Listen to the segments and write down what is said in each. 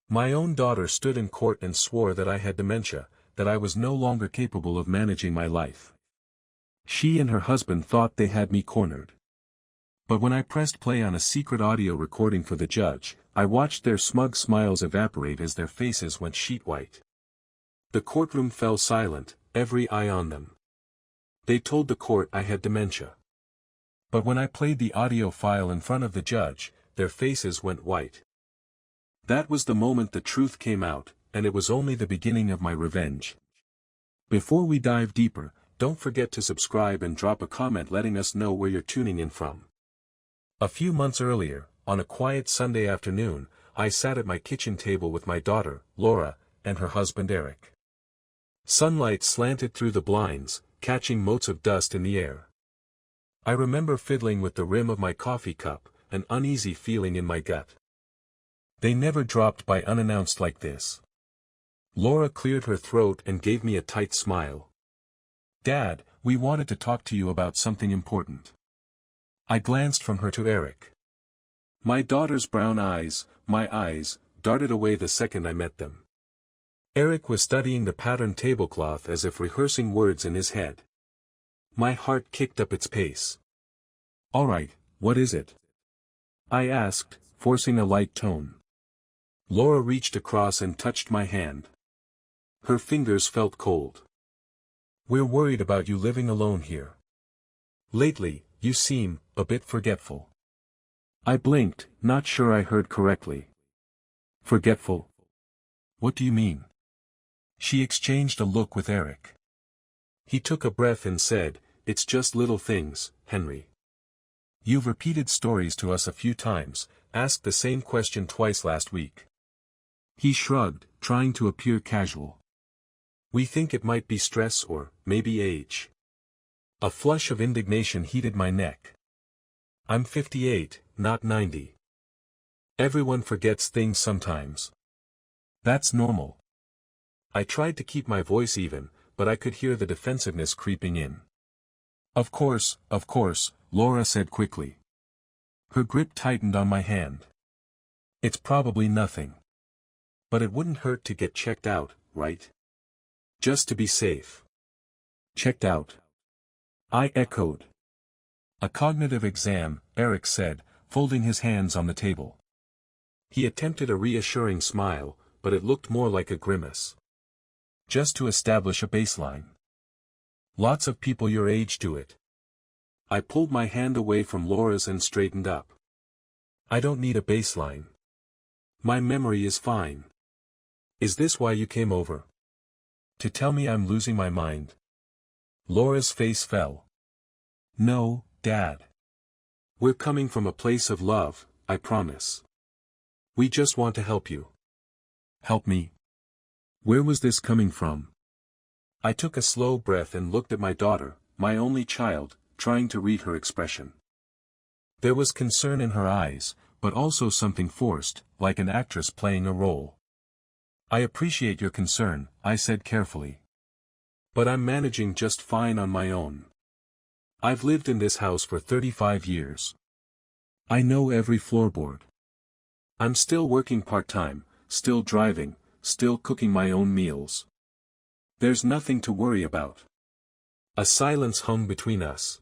My own daughter stood in court and swore that I had dementia, that I was no longer capable of managing my life. She and her husband thought they had me cornered. But when I pressed play on a secret audio recording for the judge, I watched their smug smiles evaporate as their faces went sheet white. The courtroom fell silent, every eye on them. They told the court I had dementia. But when I played the audio file in front of the judge, their faces went white. That was the moment the truth came out, and it was only the beginning of my revenge. Before we dive deeper, don't forget to subscribe and drop a comment letting us know where you're tuning in from. A few months earlier, on a quiet Sunday afternoon, I sat at my kitchen table with my daughter, Laura, and her husband Eric. Sunlight slanted through the blinds, catching motes of dust in the air. I remember fiddling with the rim of my coffee cup, an uneasy feeling in my gut. They never dropped by unannounced like this. Laura cleared her throat and gave me a tight smile. "Dad, we wanted to talk to you about something important." I glanced from her to Eric. My daughter's brown eyes, my eyes, darted away the second I met them. Eric was studying the patterned tablecloth as if rehearsing words in his head. My heart kicked up its pace. "All right, what is it?" I asked, forcing a light tone. Laura reached across and touched my hand. Her fingers felt cold. "We're worried about you living alone here. Lately, you seem a bit forgetful." I blinked, not sure I heard correctly. "Forgetful? What do you mean?" She exchanged a look with Eric. He took a breath and said, "It's just little things, Henry. You've repeated stories to us a few times, asked the same question twice last week." He shrugged, trying to appear casual. "We think it might be stress or, maybe age." A flush of indignation heated my neck. "I'm 58, not 90. Everyone forgets things sometimes. That's normal." I tried to keep my voice even, but I could hear the defensiveness creeping in. Of course, Laura said quickly. Her grip tightened on my hand. "It's probably nothing. But it wouldn't hurt to get checked out, right? Just to be safe." "Checked out?" I echoed. "A cognitive exam," Eric said, folding his hands on the table. He attempted a reassuring smile, but it looked more like a grimace. "Just to establish a baseline. Lots of people your age do it." I pulled my hand away from Laura's and straightened up. "I don't need a baseline. My memory is fine." "Is this why you came over? To tell me I'm losing my mind?" Laura's face fell. "No, Dad. We're coming from a place of love, I promise. We just want to help you." "Help me?" Where was this coming from? I took a slow breath and looked at my daughter, my only child, trying to read her expression. There was concern in her eyes, but also something forced, like an actress playing a role. "I appreciate your concern," I said carefully. "But I'm managing just fine on my own. I've lived in this house for 35 years. I know every floorboard. I'm still working part-time, still driving, still cooking my own meals. There's nothing to worry about." A silence hung between us.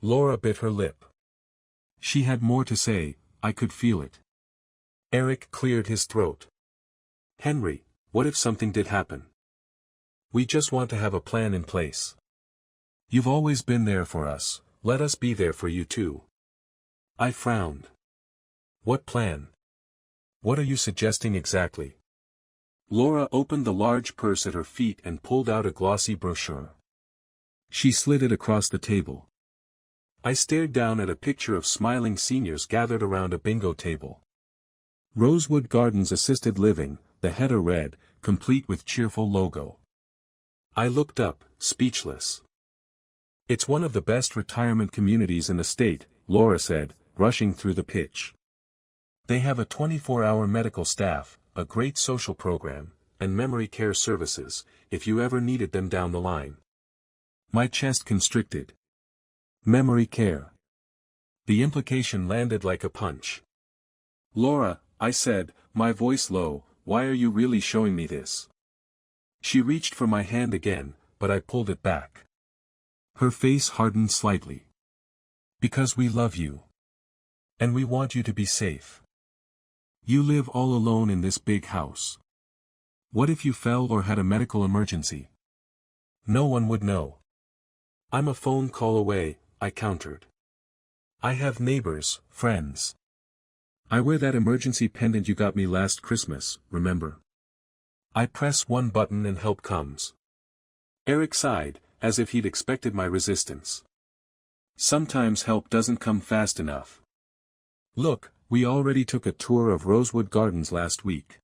Laura bit her lip. She had more to say, I could feel it. Eric cleared his throat. "Henry, what if something did happen? We just want to have a plan in place. You've always been there for us, let us be there for you too." I frowned. "What plan? What are you suggesting exactly?" Laura opened the large purse at her feet and pulled out a glossy brochure. She slid it across the table. I stared down at a picture of smiling seniors gathered around a bingo table. Rosewood Gardens Assisted Living, the header read, complete with cheerful logo. I looked up, speechless. "It's one of the best retirement communities in the state," Laura said, rushing through the pitch. "They have a 24-hour medical staff, a great social program, and memory care services, if you ever needed them down the line." My chest constricted. Memory care. The implication landed like a punch. "Laura, I said, my voice low, why are you really showing me this? She reached for my hand again, but I pulled it back. Her face hardened slightly. Because we love you. And we want you to be safe. You live all alone in this big house. What if you fell or had a medical emergency? No one would know. I'm a phone call away, I countered. I have neighbors, friends. I wear that emergency pendant you got me last Christmas, remember? I press one button and help comes. Eric sighed, as if he'd expected my resistance. Sometimes help doesn't come fast enough. Look, we already took a tour of Rosewood Gardens last week.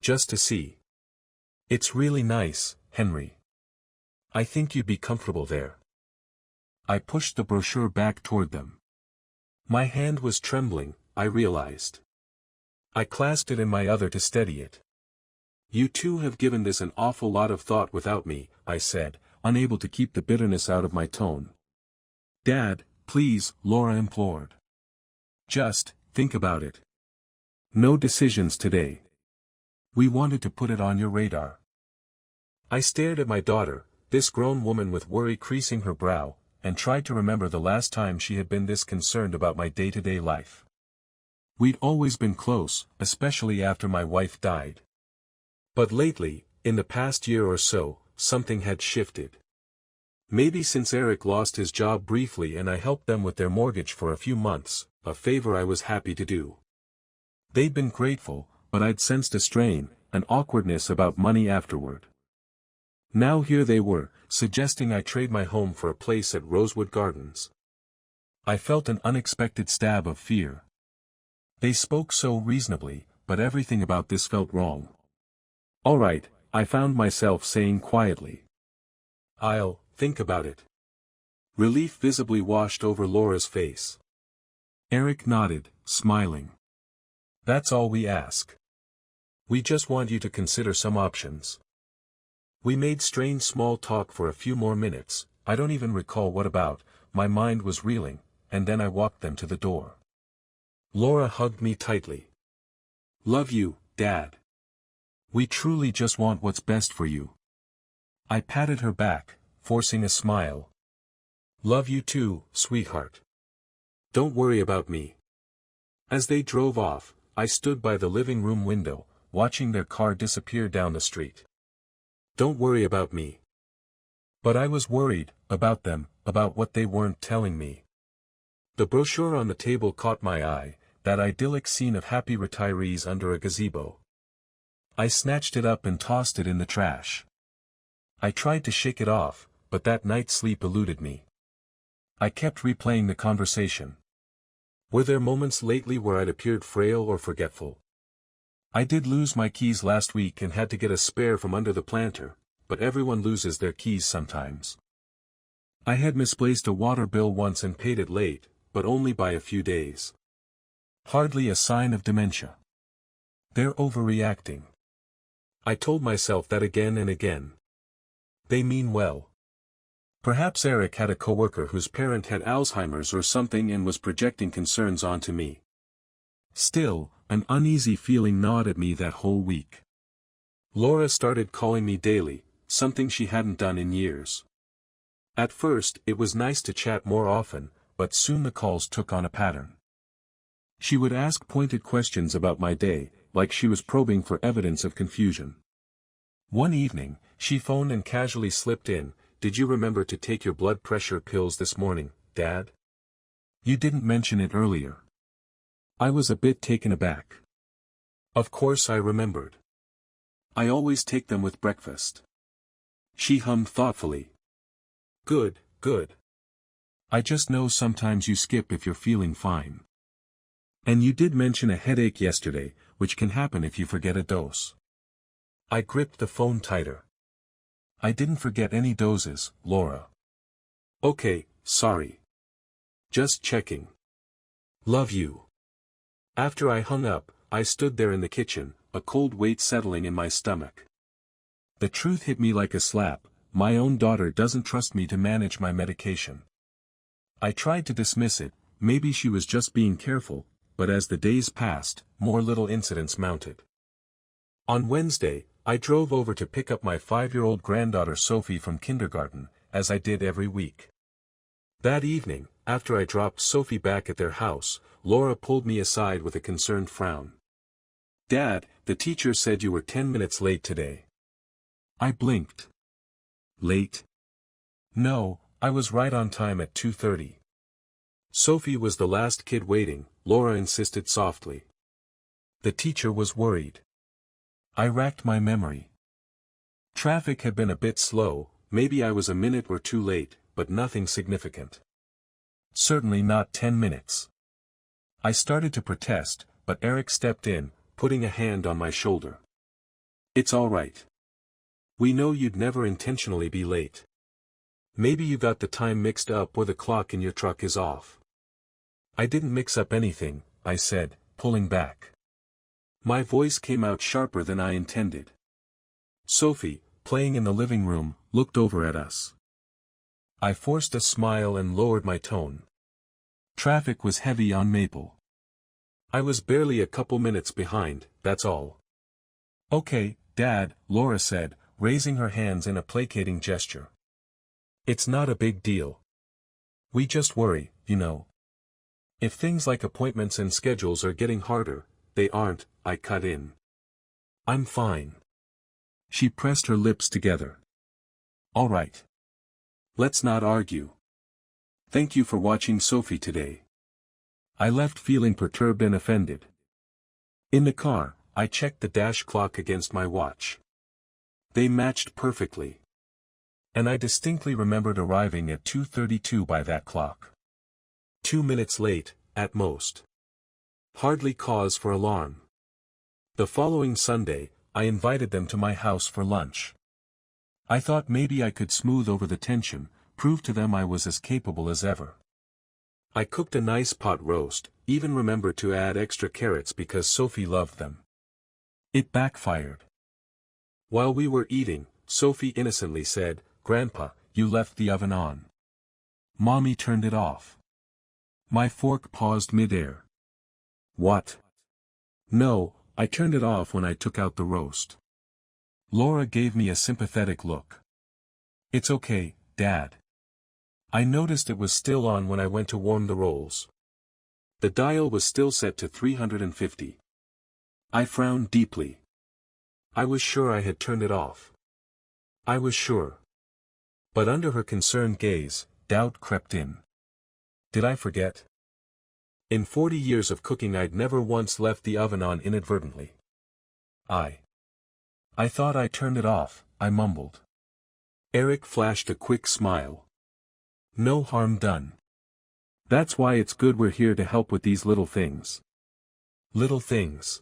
Just to see. It's really nice, Henry. I think you'd be comfortable there. I pushed the brochure back toward them. My hand was trembling, I realized. I clasped it in my other to steady it. You two have given this an awful lot of thought without me, I said, unable to keep the bitterness out of my tone. Dad, please, Laura implored. Just, think about it. No decisions today. We wanted to put it on your radar. I stared at my daughter, this grown woman with worry creasing her brow, and tried to remember the last time she had been this concerned about my day-to-day life. We'd always been close, especially after my wife died. But lately, in the past year or so, something had shifted. Maybe since Eric lost his job briefly and I helped them with their mortgage for a few months, a favor I was happy to do. They'd been grateful, but I'd sensed a strain, an awkwardness about money afterward. Now here they were, suggesting I trade my home for a place at Rosewood Gardens. I felt an unexpected stab of fear. They spoke so reasonably, but everything about this felt wrong. All right, I found myself saying quietly. I'll think about it. Relief visibly washed over Laura's face. Eric nodded, smiling. That's all we ask. We just want you to consider some options. We made strange small talk for a few more minutes, I don't even recall what about, my mind was reeling, and then I walked them to the door. Laura hugged me tightly. Love you, Dad. We truly just want what's best for you. I patted her back, forcing a smile. Love you too, sweetheart. Don't worry about me. As they drove off, I stood by the living room window, watching their car disappear down the street. Don't worry about me. But I was worried, about them, about what they weren't telling me. The brochure on the table caught my eye, that idyllic scene of happy retirees under a gazebo. I snatched it up and tossed it in the trash. I tried to shake it off, but that night's sleep eluded me. I kept replaying the conversation. Were there moments lately where I'd appeared frail or forgetful? I did lose my keys last week and had to get a spare from under the planter, but everyone loses their keys sometimes. I had misplaced a water bill once and paid it late, but only by a few days. Hardly a sign of dementia. They're overreacting. I told myself that again and again. They mean well. Perhaps Eric had a coworker whose parent had Alzheimer's or something and was projecting concerns onto me. Still, an uneasy feeling gnawed at me that whole week. Laura started calling me daily, something she hadn't done in years. At first, it was nice to chat more often, but soon the calls took on a pattern. She would ask pointed questions about my day, like she was probing for evidence of confusion. One evening, she phoned and casually slipped in, "Did you remember to take your blood pressure pills this morning, Dad? You didn't mention it earlier." I was a bit taken aback. Of course I remembered. I always take them with breakfast. She hummed thoughtfully. Good, good. I just know sometimes you skip if you're feeling fine. And you did mention a headache yesterday, which can happen if you forget a dose. I gripped the phone tighter. I didn't forget any doses, Laura. Okay, sorry. Just checking. Love you. After I hung up, I stood there in the kitchen, a cold weight settling in my stomach. The truth hit me like a slap, my own daughter doesn't trust me to manage my medication. I tried to dismiss it, maybe she was just being careful, but as the days passed, more little incidents mounted. On Wednesday, I drove over to pick up my 5-year-old granddaughter Sophie from kindergarten, as I did every week. That evening, after I dropped Sophie back at their house, Laura pulled me aside with a concerned frown. "Dad, the teacher said you were 10 minutes late today." I blinked. Late? No, I was right on time at 2:30. Sophie was the last kid waiting, Laura insisted softly. The teacher was worried. I racked my memory. Traffic had been a bit slow, maybe I was a minute or two late, but nothing significant. Certainly not 10 minutes. I started to protest, but Eric stepped in, putting a hand on my shoulder. "It's all right. We know you'd never intentionally be late. Maybe you got the time mixed up or the clock in your truck is off." "I didn't mix up anything," I said, pulling back. My voice came out sharper than I intended. Sophie, playing in the living room, looked over at us. I forced a smile and lowered my tone. Traffic was heavy on Maple. I was barely a couple minutes behind, that's all. "Okay, Dad," Laura said, raising her hands in a placating gesture. "It's not a big deal. We just worry, you know. If things like appointments and schedules are getting harder." "They aren't," I cut in. "I'm fine." She pressed her lips together. "All right. Let's not argue. Thank you for watching Sophie today." I left feeling perturbed and offended. In the car, I checked the dash clock against my watch. They matched perfectly. And I distinctly remembered arriving at 2:32 by that clock. 2 minutes late, at most. Hardly cause for alarm. The following Sunday, I invited them to my house for lunch. I thought maybe I could smooth over the tension, prove to them I was as capable as ever. I cooked a nice pot roast, even remembered to add extra carrots because Sophie loved them. It backfired. While we were eating, Sophie innocently said, "Grandpa, you left the oven on." Mommy turned it off. My fork paused mid-air. "What?" "No, I turned it off when I took out the roast." Laura gave me a sympathetic look. "It's okay, Dad." I noticed it was still on when I went to warm the rolls. The dial was still set to 350. I frowned deeply. I was sure I had turned it off. I was sure. But under her concerned gaze, doubt crept in. Did I forget? In 40 years of cooking I'd never once left the oven on inadvertently. I thought I turned it off," I mumbled. Eric flashed a quick smile. "No harm done. That's why it's good we're here to help with these little things." Little things.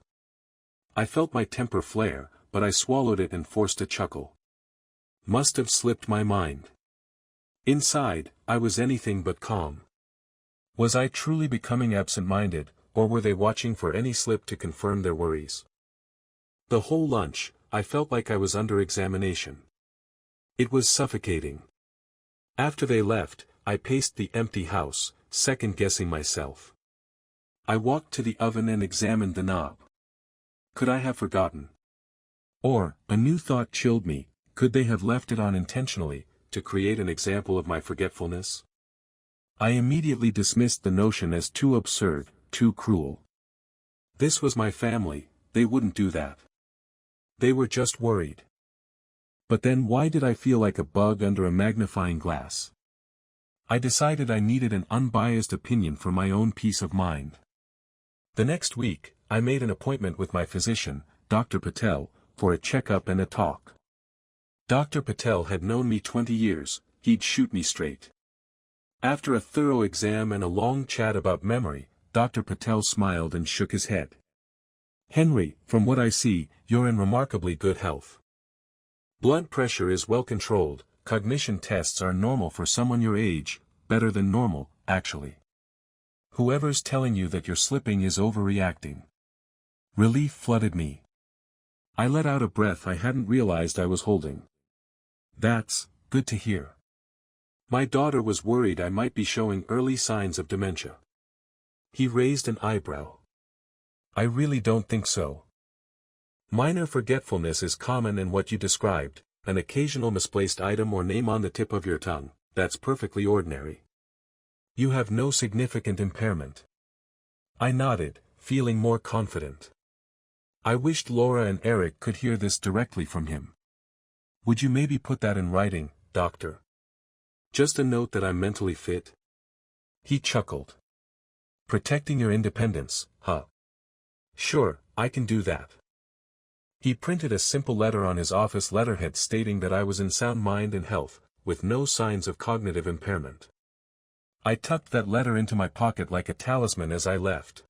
I felt my temper flare, but I swallowed it and forced a chuckle. Must have slipped my mind. Inside, I was anything but calm. Was I truly becoming absent-minded, or were they watching for any slip to confirm their worries? The whole lunch, I felt like I was under examination. It was suffocating. After they left, I paced the empty house, second-guessing myself. I walked to the oven and examined the knob. Could I have forgotten? Or, a new thought chilled me, could they have left it on intentionally, to create an example of my forgetfulness? I immediately dismissed the notion as too absurd, too cruel. This was my family, they wouldn't do that. They were just worried. But then why did I feel like a bug under a magnifying glass? I decided I needed an unbiased opinion for my own peace of mind. The next week, I made an appointment with my physician, Dr. Patel, for a checkup and a talk. Dr. Patel had known me 20 years, he'd shoot me straight. After a thorough exam and a long chat about memory, Dr. Patel smiled and shook his head. "Henry, from what I see, you're in remarkably good health. Blood pressure is well controlled, cognition tests are normal for someone your age, better than normal, actually. Whoever's telling you that you're slipping is overreacting." Relief flooded me. I let out a breath I hadn't realized I was holding. "That's good to hear." My daughter was worried I might be showing early signs of dementia. He raised an eyebrow. I really don't think so. Minor forgetfulness is common in what you described, an occasional misplaced item or name on the tip of your tongue, that's perfectly ordinary. You have no significant impairment. I nodded, feeling more confident. I wished Laura and Eric could hear this directly from him. Would you maybe put that in writing, doctor? Just a note that I'm mentally fit? He chuckled. Protecting your independence, huh? Sure, I can do that. He printed a simple letter on his office letterhead stating that I was in sound mind and health, with no signs of cognitive impairment. I tucked that letter into my pocket like a talisman as I left.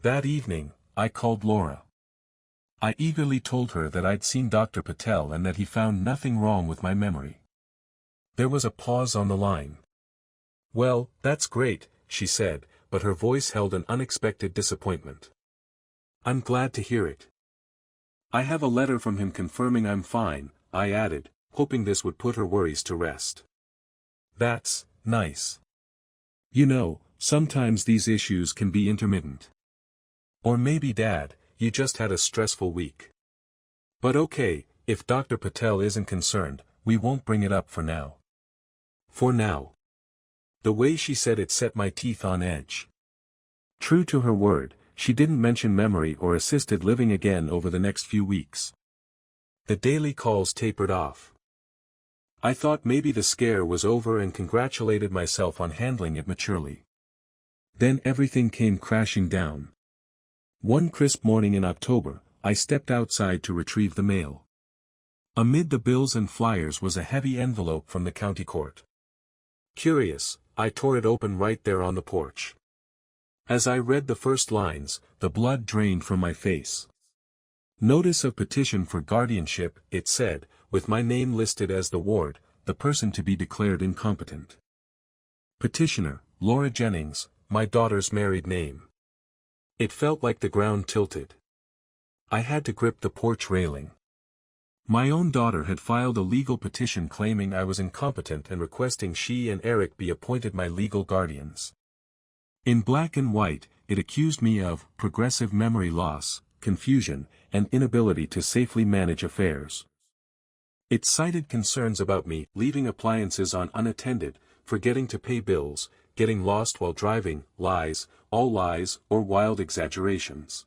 That evening, I called Laura. I eagerly told her that I'd seen Dr. Patel and that he found nothing wrong with my memory. There was a pause on the line. Well, that's great, she said, but her voice held an unexpected disappointment. I'm glad to hear it. I have a letter from him confirming I'm fine, I added, hoping this would put her worries to rest. That's nice. You know, sometimes these issues can be intermittent. Or maybe Dad, you just had a stressful week. But okay, if Dr. Patel isn't concerned, we won't bring it up for now. For now. The way she said it set my teeth on edge. True to her word, she didn't mention memory or assisted living again over the next few weeks. The daily calls tapered off. I thought maybe the scare was over and congratulated myself on handling it maturely. Then everything came crashing down. One crisp morning in October, I stepped outside to retrieve the mail. Amid the bills and flyers was a heavy envelope from the county court. Curious, I tore it open right there on the porch. As I read the first lines, the blood drained from my face. Notice of petition for guardianship, it said, with my name listed as the ward, the person to be declared incompetent. Petitioner, Laura Jennings, my daughter's married name. It felt like the ground tilted. I had to grip the porch railing. My own daughter had filed a legal petition claiming I was incompetent and requesting she and Eric be appointed my legal guardians. In black and white, it accused me of progressive memory loss, confusion, and inability to safely manage affairs. It cited concerns about me leaving appliances on unattended, forgetting to pay bills, getting lost while driving, lies, all lies, or wild exaggerations.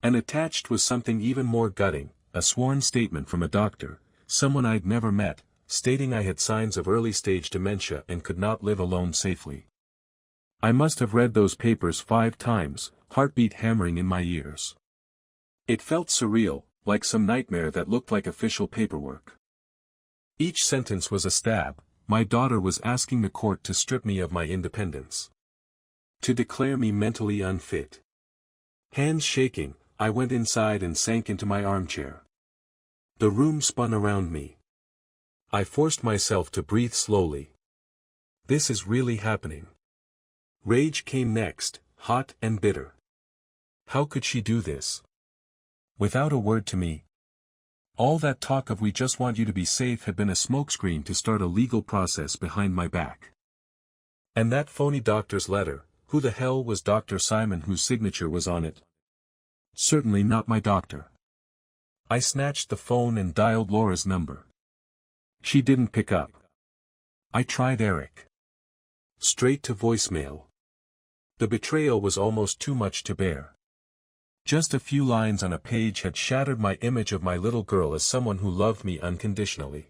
And attached was something even more gutting, a sworn statement from a doctor, someone I'd never met, stating I had signs of early-stage dementia and could not live alone safely. I must have read those papers 5 times, heartbeat hammering in my ears. It felt surreal, like some nightmare that looked like official paperwork. Each sentence was a stab. My daughter was asking the court to strip me of my independence. To declare me mentally unfit. Hands shaking, I went inside and sank into my armchair. The room spun around me. I forced myself to breathe slowly. This is really happening. Rage came next, hot and bitter. How could she do this? Without a word to me. All that talk of we just want you to be safe had been a smokescreen to start a legal process behind my back. And that phony doctor's letter, who the hell was Dr. Simon whose signature was on it? Certainly not my doctor. I snatched the phone and dialed Laura's number. She didn't pick up. I tried Eric. Straight to voicemail. The betrayal was almost too much to bear. Just a few lines on a page had shattered my image of my little girl as someone who loved me unconditionally.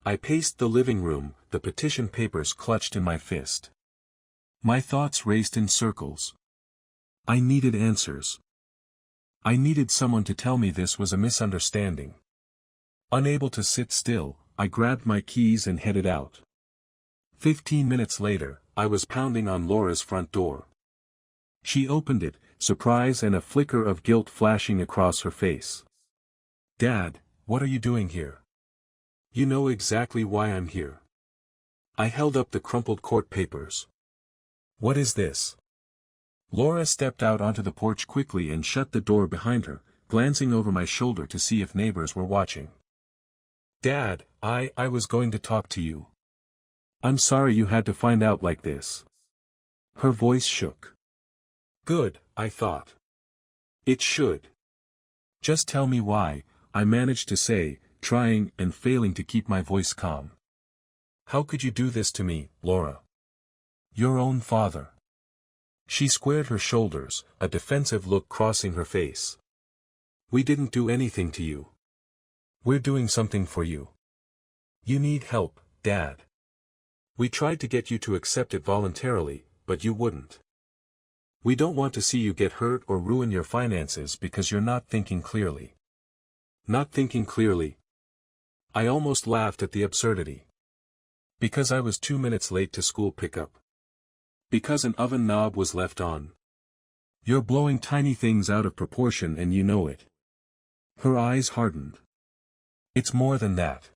I paced the living room, the petition papers clutched in my fist. My thoughts raced in circles. I needed answers. I needed someone to tell me this was a misunderstanding. Unable to sit still, I grabbed my keys and headed out. 15 minutes later, I was pounding on Laura's front door. She opened it, surprise and a flicker of guilt flashing across her face. Dad, what are you doing here? You know exactly why I'm here. I held up the crumpled court papers. What is this? Laura stepped out onto the porch quickly and shut the door behind her, glancing over my shoulder to see if neighbors were watching. Dad, I was going to talk to you. I'm sorry you had to find out like this. Her voice shook. Good, I thought. It should. Just tell me why, I managed to say, trying and failing to keep my voice calm. How could you do this to me, Laura? Your own father. She squared her shoulders, a defensive look crossing her face. We didn't do anything to you. We're doing something for you. You need help, Dad. We tried to get you to accept it voluntarily, but you wouldn't. We don't want to see you get hurt or ruin your finances because you're not thinking clearly. Not thinking clearly? I almost laughed at the absurdity. Because I was 2 minutes late to school pickup. Because an oven knob was left on. You're blowing tiny things out of proportion and you know it. Her eyes hardened. It's more than that.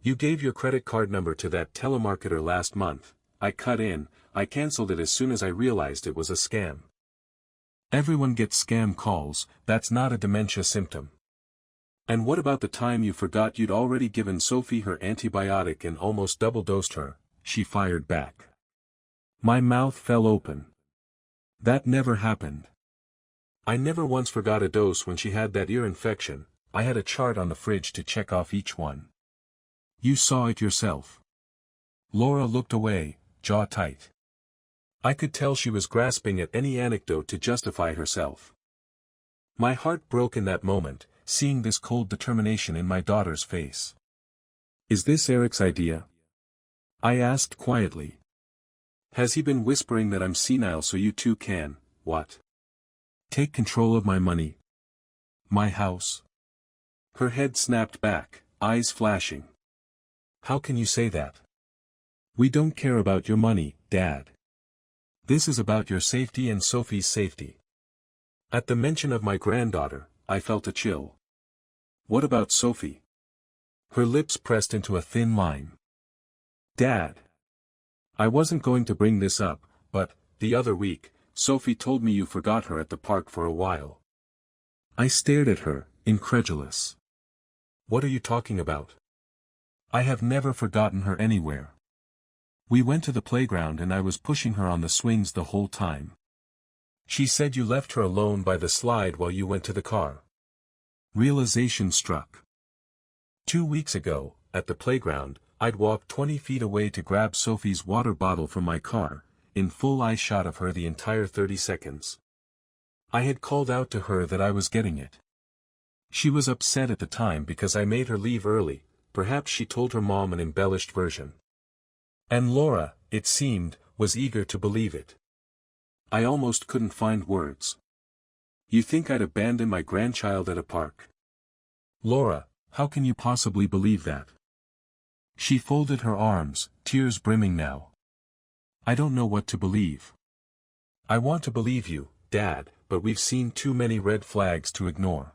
You gave your credit card number to that telemarketer last month. I cut in, I canceled it as soon as I realized it was a scam. Everyone gets scam calls, that's not a dementia symptom. And what about the time you forgot you'd already given Sophie her antibiotic and almost double-dosed her? She fired back. My mouth fell open. That never happened. I never once forgot a dose when she had that ear infection. I had a chart on the fridge to check off each one. You saw it yourself. Laura looked away, jaw tight. I could tell she was grasping at any anecdote to justify herself. My heart broke in that moment, seeing this cold determination in my daughter's face. Is this Eric's idea? I asked quietly. Has he been whispering that I'm senile so you two can, what? Take control of my money? My house? Her head snapped back, eyes flashing. How can you say that? We don't care about your money, Dad. This is about your safety and Sophie's safety. At the mention of my granddaughter, I felt a chill. What about Sophie? Her lips pressed into a thin line. Dad. I wasn't going to bring this up, but, the other week, Sophie told me you forgot her at the park for a while. I stared at her, incredulous. What are you talking about? I have never forgotten her anywhere. We went to the playground and I was pushing her on the swings the whole time. She said you left her alone by the slide while you went to the car. Realization struck. 2 weeks ago, at the playground, I'd walked 20 feet away to grab Sophie's water bottle from my car, in full eye shot of her the entire 30 seconds. I had called out to her that I was getting it. She was upset at the time because I made her leave early, perhaps she told her mom an embellished version. And Laura, it seemed, was eager to believe it. I almost couldn't find words. You think I'd abandon my grandchild at a park? Laura, how can you possibly believe that? She folded her arms, tears brimming now. I don't know what to believe. I want to believe you, Dad, but we've seen too many red flags to ignore.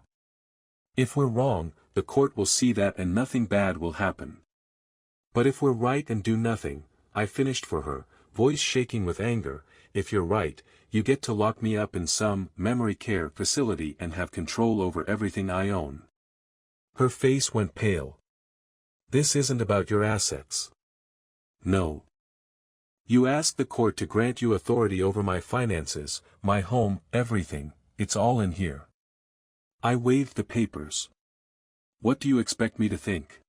If we're wrong, the court will see that and nothing bad will happen. But if we're right and do nothing, I finished for her, voice shaking with anger, if you're right, you get to lock me up in some memory care facility and have control over everything I own. Her face went pale. This isn't about your assets. No. You asked the court to grant you authority over my finances, my home, everything, it's all in here. I waved the papers. What do you expect me to think?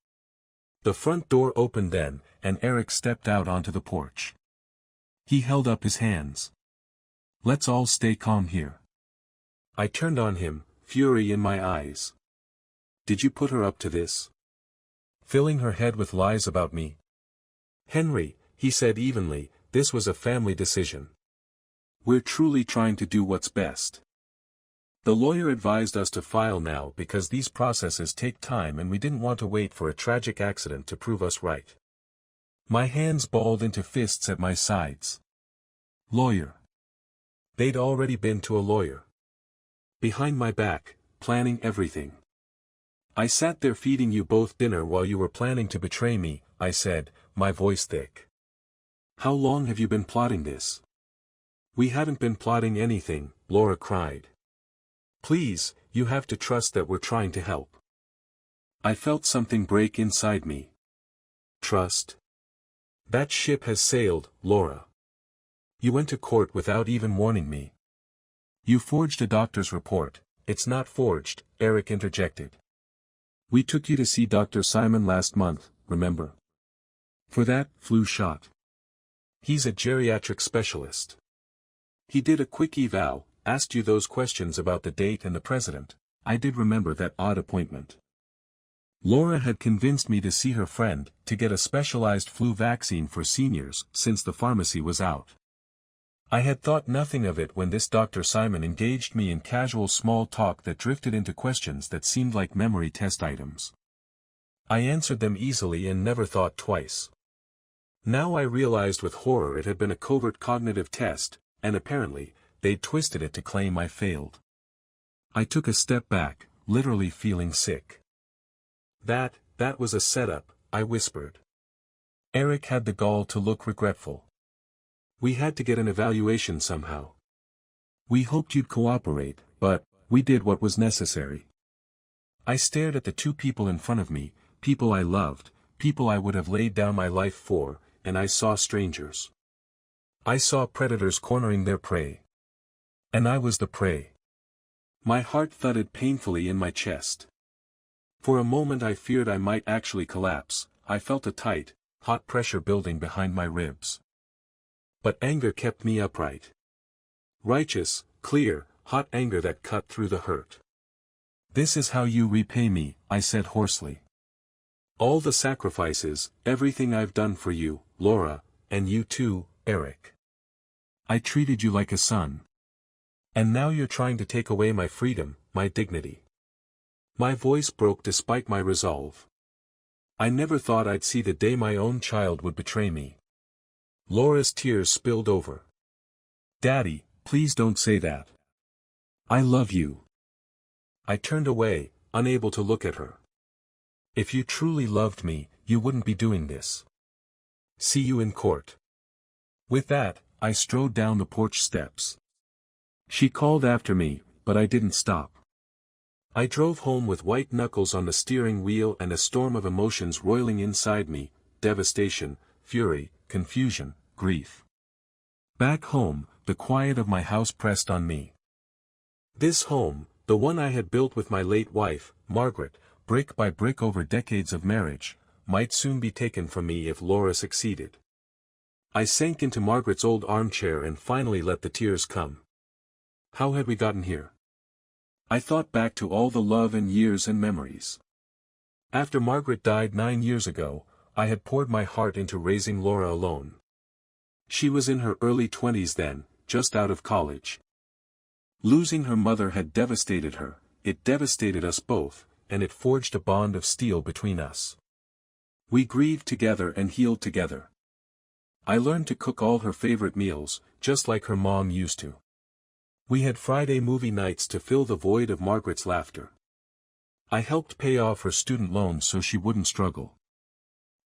The front door opened then, and Eric stepped out onto the porch. He held up his hands. Let's all stay calm here. I turned on him, fury in my eyes. Did you put her up to this? Filling her head with lies about me? Henry, he said evenly, this was a family decision. We're truly trying to do what's best. The lawyer advised us to file now because these processes take time and we didn't want to wait for a tragic accident to prove us right. My hands balled into fists at my sides. Lawyer. They'd already been to a lawyer. Behind my back, planning everything. I sat there feeding you both dinner while you were planning to betray me, I said, my voice thick. How long have you been plotting this? We haven't been plotting anything, Laura cried. Please, you have to trust that we're trying to help. I felt something break inside me. Trust? That ship has sailed, Laura. You went to court without even warning me. You forged a doctor's report. It's not forged, Eric interjected. We took you to see Dr. Simon last month, remember? For that flu shot. He's a geriatric specialist. He did a quick eval, asked you those questions about the date and the president. I did remember that odd appointment. Laura had convinced me to see her friend, to get a specialized flu vaccine for seniors, since the pharmacy was out. I had thought nothing of it when this Dr. Simon engaged me in casual small talk that drifted into questions that seemed like memory test items. I answered them easily and never thought twice. Now I realized with horror it had been a covert cognitive test, and apparently, they'd twisted it to claim I failed. I took a step back, literally feeling sick. That was a setup, I whispered. Eric had the gall to look regretful. We had to get an evaluation somehow. We hoped you'd cooperate, but we did what was necessary. I stared at the two people in front of me, people I loved, people I would have laid down my life for, and I saw strangers. I saw predators cornering their prey. And I was the prey. My heart thudded painfully in my chest. For a moment I feared I might actually collapse. I felt a tight, hot pressure building behind my ribs. But anger kept me upright. Righteous, clear, hot anger that cut through the hurt. This is how you repay me, I said hoarsely. All the sacrifices, everything I've done for you, Laura, and you too, Eric. I treated you like a son. And now you're trying to take away my freedom, my dignity. My voice broke despite my resolve. I never thought I'd see the day my own child would betray me. Laura's tears spilled over. Daddy, please don't say that. I love you. I turned away, unable to look at her. If you truly loved me, you wouldn't be doing this. See you in court. With that, I strode down the porch steps. She called after me, but I didn't stop. I drove home with white knuckles on the steering wheel and a storm of emotions roiling inside me, devastation, fury, confusion, grief. Back home, the quiet of my house pressed on me. This home, the one I had built with my late wife, Margaret, brick by brick over decades of marriage, might soon be taken from me if Laura succeeded. I sank into Margaret's old armchair and finally let the tears come. How had we gotten here? I thought back to all the love and years and memories. After Margaret died 9 years ago, I had poured my heart into raising Laura alone. She was in her early 20s then, just out of college. Losing her mother had devastated her, it devastated us both, and it forged a bond of steel between us. We grieved together and healed together. I learned to cook all her favorite meals, just like her mom used to. We had Friday movie nights to fill the void of Margaret's laughter. I helped pay off her student loans so she wouldn't struggle.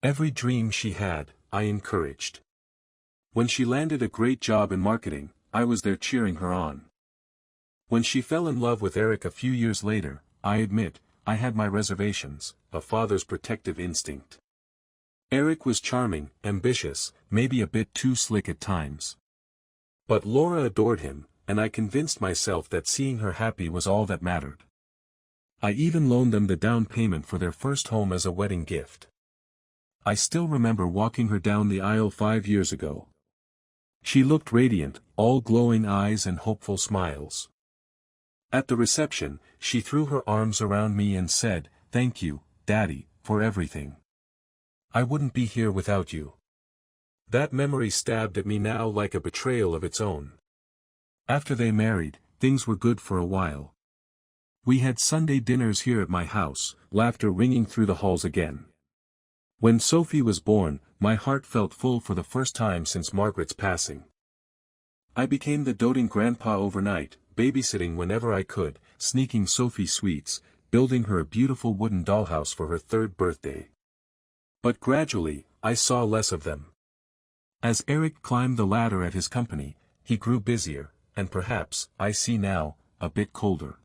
Every dream she had, I encouraged. When she landed a great job in marketing, I was there cheering her on. When she fell in love with Eric a few years later, I admit, I had my reservations, a father's protective instinct. Eric was charming, ambitious, maybe a bit too slick at times. But Laura adored him, and I convinced myself that seeing her happy was all that mattered. I even loaned them the down payment for their first home as a wedding gift. I still remember walking her down the aisle 5 years ago. She looked radiant, all glowing eyes and hopeful smiles. At the reception, she threw her arms around me and said, "Thank you, Daddy, for everything. I wouldn't be here without you." That memory stabbed at me now like a betrayal of its own. After they married, things were good for a while. We had Sunday dinners here at my house, laughter ringing through the halls again. When Sophie was born, my heart felt full for the first time since Margaret's passing. I became the doting grandpa overnight, babysitting whenever I could, sneaking Sophie sweets, building her a beautiful wooden dollhouse for her 3rd birthday. But gradually, I saw less of them. As Eric climbed the ladder at his company, he grew busier, and perhaps, I see now, a bit colder.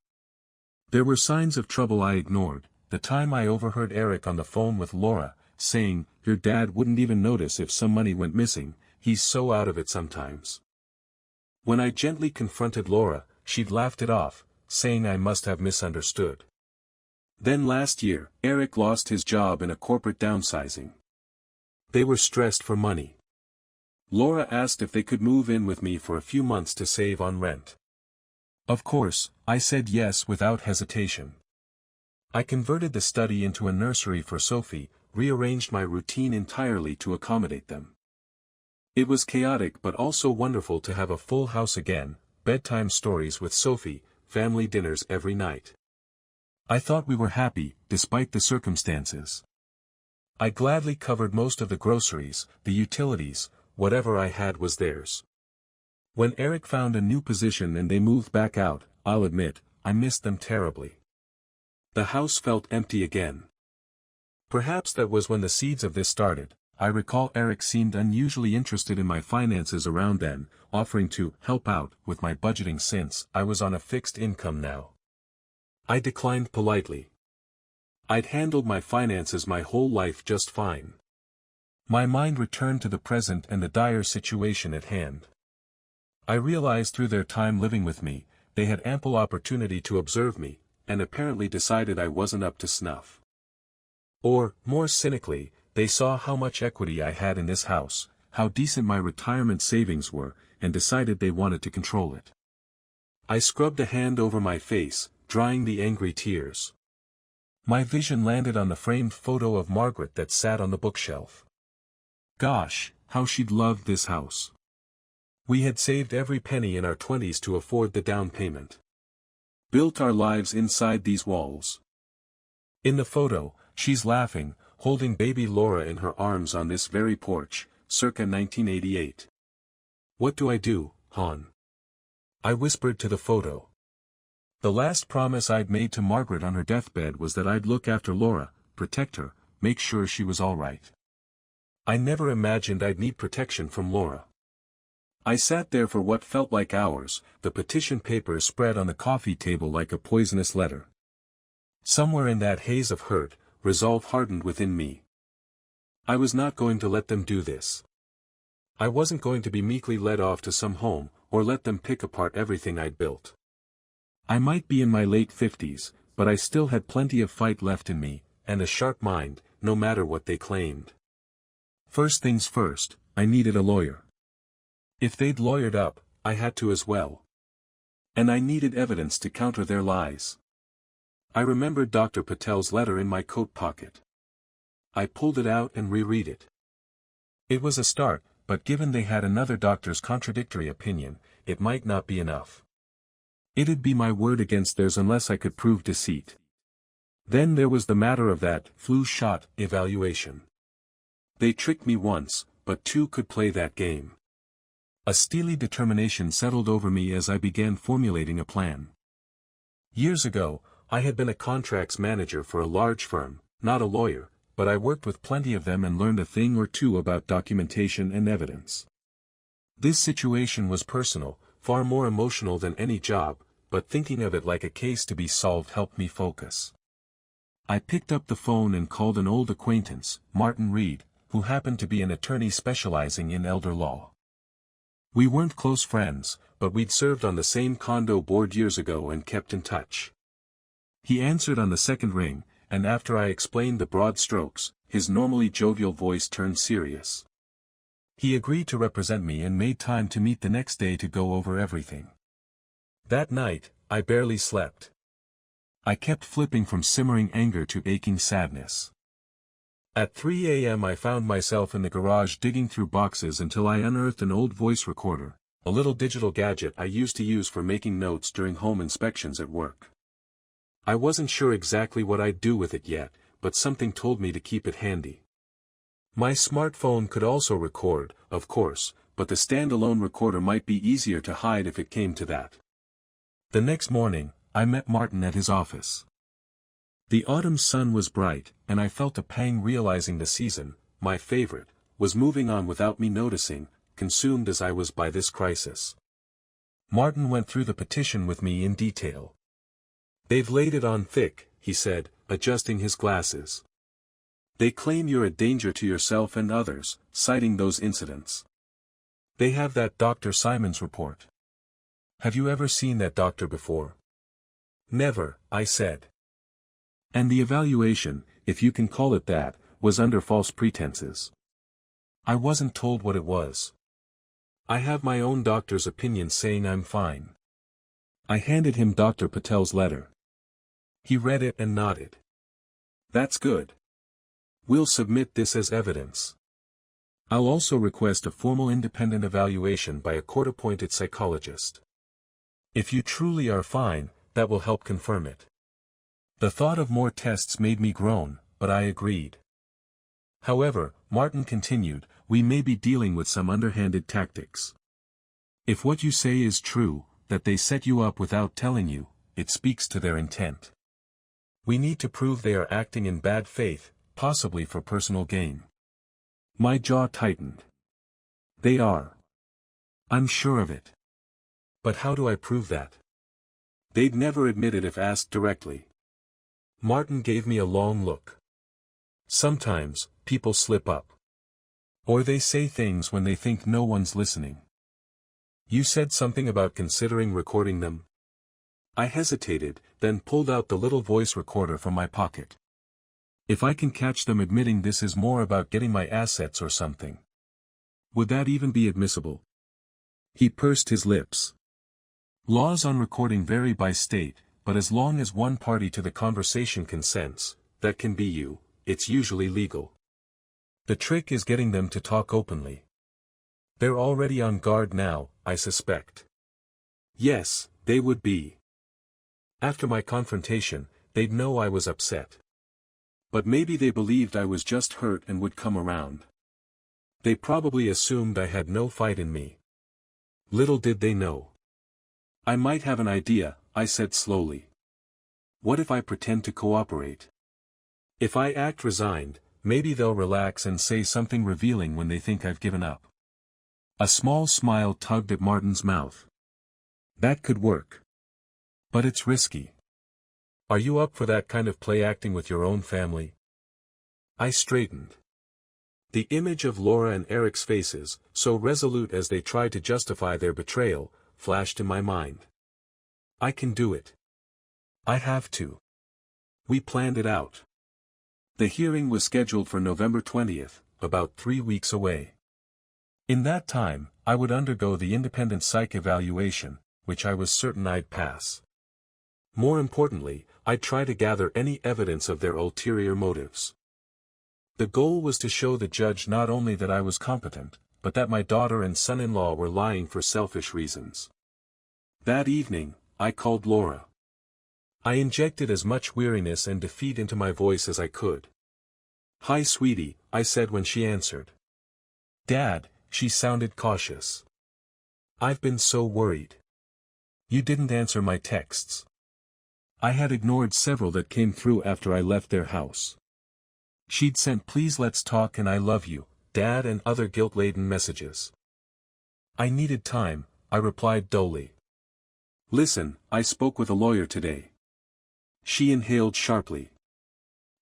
There were signs of trouble I ignored, the time I overheard Eric on the phone with Laura, saying, "Your dad wouldn't even notice if some money went missing, he's so out of it sometimes." When I gently confronted Laura, she'd laughed it off, saying I must have misunderstood. Then last year, Eric lost his job in a corporate downsizing. They were stressed for money. Laura asked if they could move in with me for a few months to save on rent. Of course, I said yes without hesitation. I converted the study into a nursery for Sophie, rearranged my routine entirely to accommodate them. It was chaotic but also wonderful to have a full house again, bedtime stories with Sophie, family dinners every night. I thought we were happy, despite the circumstances. I gladly covered most of the groceries, the utilities, whatever I had was theirs. When Eric found a new position and they moved back out, I'll admit, I missed them terribly. The house felt empty again. Perhaps that was when the seeds of this started. I recall Eric seemed unusually interested in my finances around then, offering to help out with my budgeting since I was on a fixed income now. I declined politely. I'd handled my finances my whole life just fine. My mind returned to the present and the dire situation at hand. I realized through their time living with me, they had ample opportunity to observe me, and apparently decided I wasn't up to snuff. Or, more cynically, they saw how much equity I had in this house, how decent my retirement savings were, and decided they wanted to control it. I scrubbed a hand over my face, drying the angry tears. My vision landed on the framed photo of Margaret that sat on the bookshelf. Gosh, how she'd loved this house. We had saved every penny in our 20s to afford the down payment. Built our lives inside these walls. In the photo, she's laughing, holding baby Laura in her arms on this very porch, circa 1988. What do I do, hon? I whispered to the photo. The last promise I'd made to Margaret on her deathbed was that I'd look after Laura, protect her, make sure she was all right. I never imagined I'd need protection from Laura. I sat there for what felt like hours, the petition papers spread on the coffee table like a poisonous letter. Somewhere in that haze of hurt, resolve hardened within me. I was not going to let them do this. I wasn't going to be meekly led off to some home, or let them pick apart everything I'd built. I might be in my late 50s, but I still had plenty of fight left in me, and a sharp mind, no matter what they claimed. First things first, I needed a lawyer. If they'd lawyered up, I had to as well. And I needed evidence to counter their lies. I remembered Dr. Patel's letter in my coat pocket. I pulled it out and reread it. It was a start, but given they had another doctor's contradictory opinion, it might not be enough. It'd be my word against theirs unless I could prove deceit. Then there was the matter of that flu shot evaluation. They tricked me once, but two could play that game. A steely determination settled over me as I began formulating a plan. Years ago, I had been a contracts manager for a large firm, not a lawyer, but I worked with plenty of them and learned a thing or two about documentation and evidence. This situation was personal, far more emotional than any job, but thinking of it like a case to be solved helped me focus. I picked up the phone and called an old acquaintance, Martin Reed, who happened to be an attorney specializing in elder law. We weren't close friends, but we'd served on the same condo board years ago and kept in touch. He answered on the second ring, and after I explained the broad strokes, his normally jovial voice turned serious. He agreed to represent me and made time to meet the next day to go over everything. That night, I barely slept. I kept flipping from simmering anger to aching sadness. At 3 a.m. I found myself in the garage digging through boxes until I unearthed an old voice recorder, a little digital gadget I used to use for making notes during home inspections at work. I wasn't sure exactly what I'd do with it yet, but something told me to keep it handy. My smartphone could also record, of course, but the standalone recorder might be easier to hide if it came to that. The next morning, I met Martin at his office. The autumn sun was bright, and I felt a pang realizing the season, my favorite, was moving on without me noticing, consumed as I was by this crisis. Martin went through the petition with me in detail. "They've laid it on thick," he said, adjusting his glasses. "They claim you're a danger to yourself and others, citing those incidents. They have that Dr. Simon's report. Have you ever seen that doctor before? Never, I said. And the evaluation, if you can call it that, was under false pretenses. I wasn't told what it was. I have my own doctor's opinion saying I'm fine. I handed him Dr. Patel's letter. He read it and nodded. That's good. We'll submit this as evidence. I'll also request a formal independent evaluation by a court-appointed psychologist. If you truly are fine, that will help confirm it. The thought of more tests made me groan, but I agreed. However, Martin continued, we may be dealing with some underhanded tactics. If what you say is true, that they set you up without telling you, it speaks to their intent. We need to prove they are acting in bad faith, possibly for personal gain. My jaw tightened. They are. I'm sure of it. But how do I prove that? They'd never admit it if asked directly. Martin gave me a long look. Sometimes, people slip up. Or they say things when they think no one's listening. You said something about considering recording them? I hesitated, then pulled out the little voice recorder from my pocket. If I can catch them admitting this is more about getting my assets or something. Would that even be admissible? He pursed his lips. Laws on recording vary by state, but as long as one party to the conversation consents, that can be you, it's usually legal. The trick is getting them to talk openly. They're already on guard now, I suspect. Yes, they would be. After my confrontation, they'd know I was upset. But maybe they believed I was just hurt and would come around. They probably assumed I had no fight in me. Little did they know. I might have an idea, I said slowly. What if I pretend to cooperate? If I act resigned, maybe they'll relax and say something revealing when they think I've given up. A small smile tugged at Martin's mouth. That could work. But it's risky. Are you up for that kind of play acting with your own family? I straightened. The image of Laura and Eric's faces, so resolute as they tried to justify their betrayal, flashed in my mind. I can do it. I have to. We planned it out. The hearing was scheduled for November 20th, about 3 weeks away. In that time, I would undergo the independent psych evaluation, which I was certain I'd pass. More importantly, I'd try to gather any evidence of their ulterior motives. The goal was to show the judge not only that I was competent, but that my daughter and son-in-law were lying for selfish reasons. That evening, I called Laura. I injected as much weariness and defeat into my voice as I could. "Hi, sweetie," I said when she answered. "Dad," she sounded cautious. "I've been so worried. You didn't answer my texts." I had ignored several that came through after I left their house. She'd sent "please let's talk" and "I love you, Dad" and other guilt-laden messages. I needed time, I replied dully. "Listen, I spoke with a lawyer today." She inhaled sharply.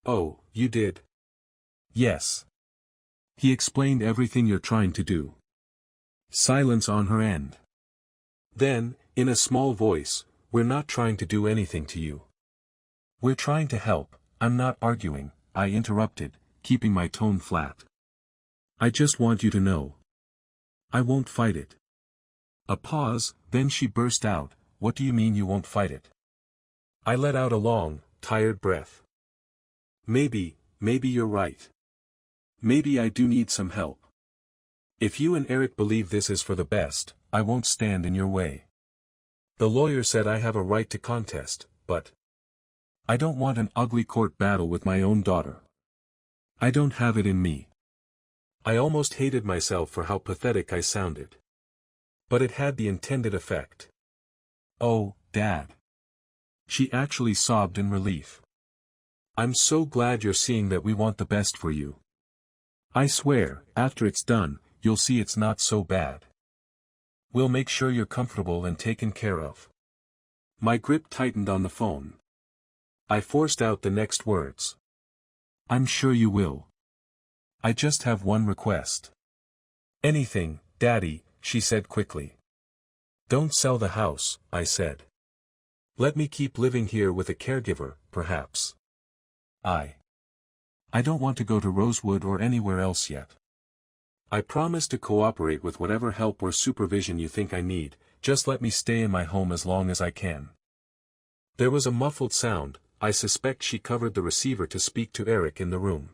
"Oh, you did?" "Yes. He explained everything you're trying to do." Silence on her end. Then, in a small voice, "We're not trying to do anything to you. We're trying to help, I'm not arguing," I interrupted, keeping my tone flat. "I just want you to know. I won't fight it." A pause, then she burst out, "What do you mean you won't fight it?" I let out a long, tired breath. Maybe you're right. Maybe I do need some help. If you and Eric believe this is for the best, I won't stand in your way. The lawyer said I have a right to contest, but I don't want an ugly court battle with my own daughter. I don't have it in me. I almost hated myself for how pathetic I sounded. But it had the intended effect. "Oh, Dad." She actually sobbed in relief. "I'm so glad you're seeing that we want the best for you. I swear, after it's done, you'll see it's not so bad. We'll make sure you're comfortable and taken care of." My grip tightened on the phone. I forced out the next words. "I'm sure you will. I just have one request." "Anything, Daddy," she said quickly. Don't sell the house, I said. Let me keep living here with a caregiver, perhaps. I don't want to go to Rosewood or anywhere else yet. I promise to cooperate with whatever help or supervision you think I need, just let me stay in my home as long as I can. There was a muffled sound. I suspect she covered the receiver to speak to Eric in the room.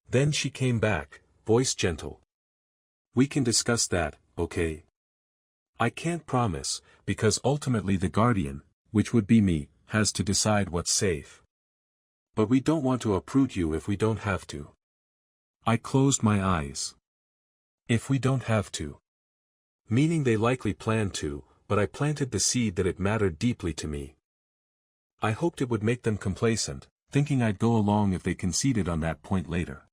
Then she came back, voice gentle. We can discuss that, okay? I can't promise, because ultimately the guardian, which would be me, has to decide what's safe. But we don't want to uproot you if we don't have to. I closed my eyes. If we don't have to. Meaning they likely planned to, but I planted the seed that it mattered deeply to me. I hoped it would make them complacent, thinking I'd go along if they conceded on that point later.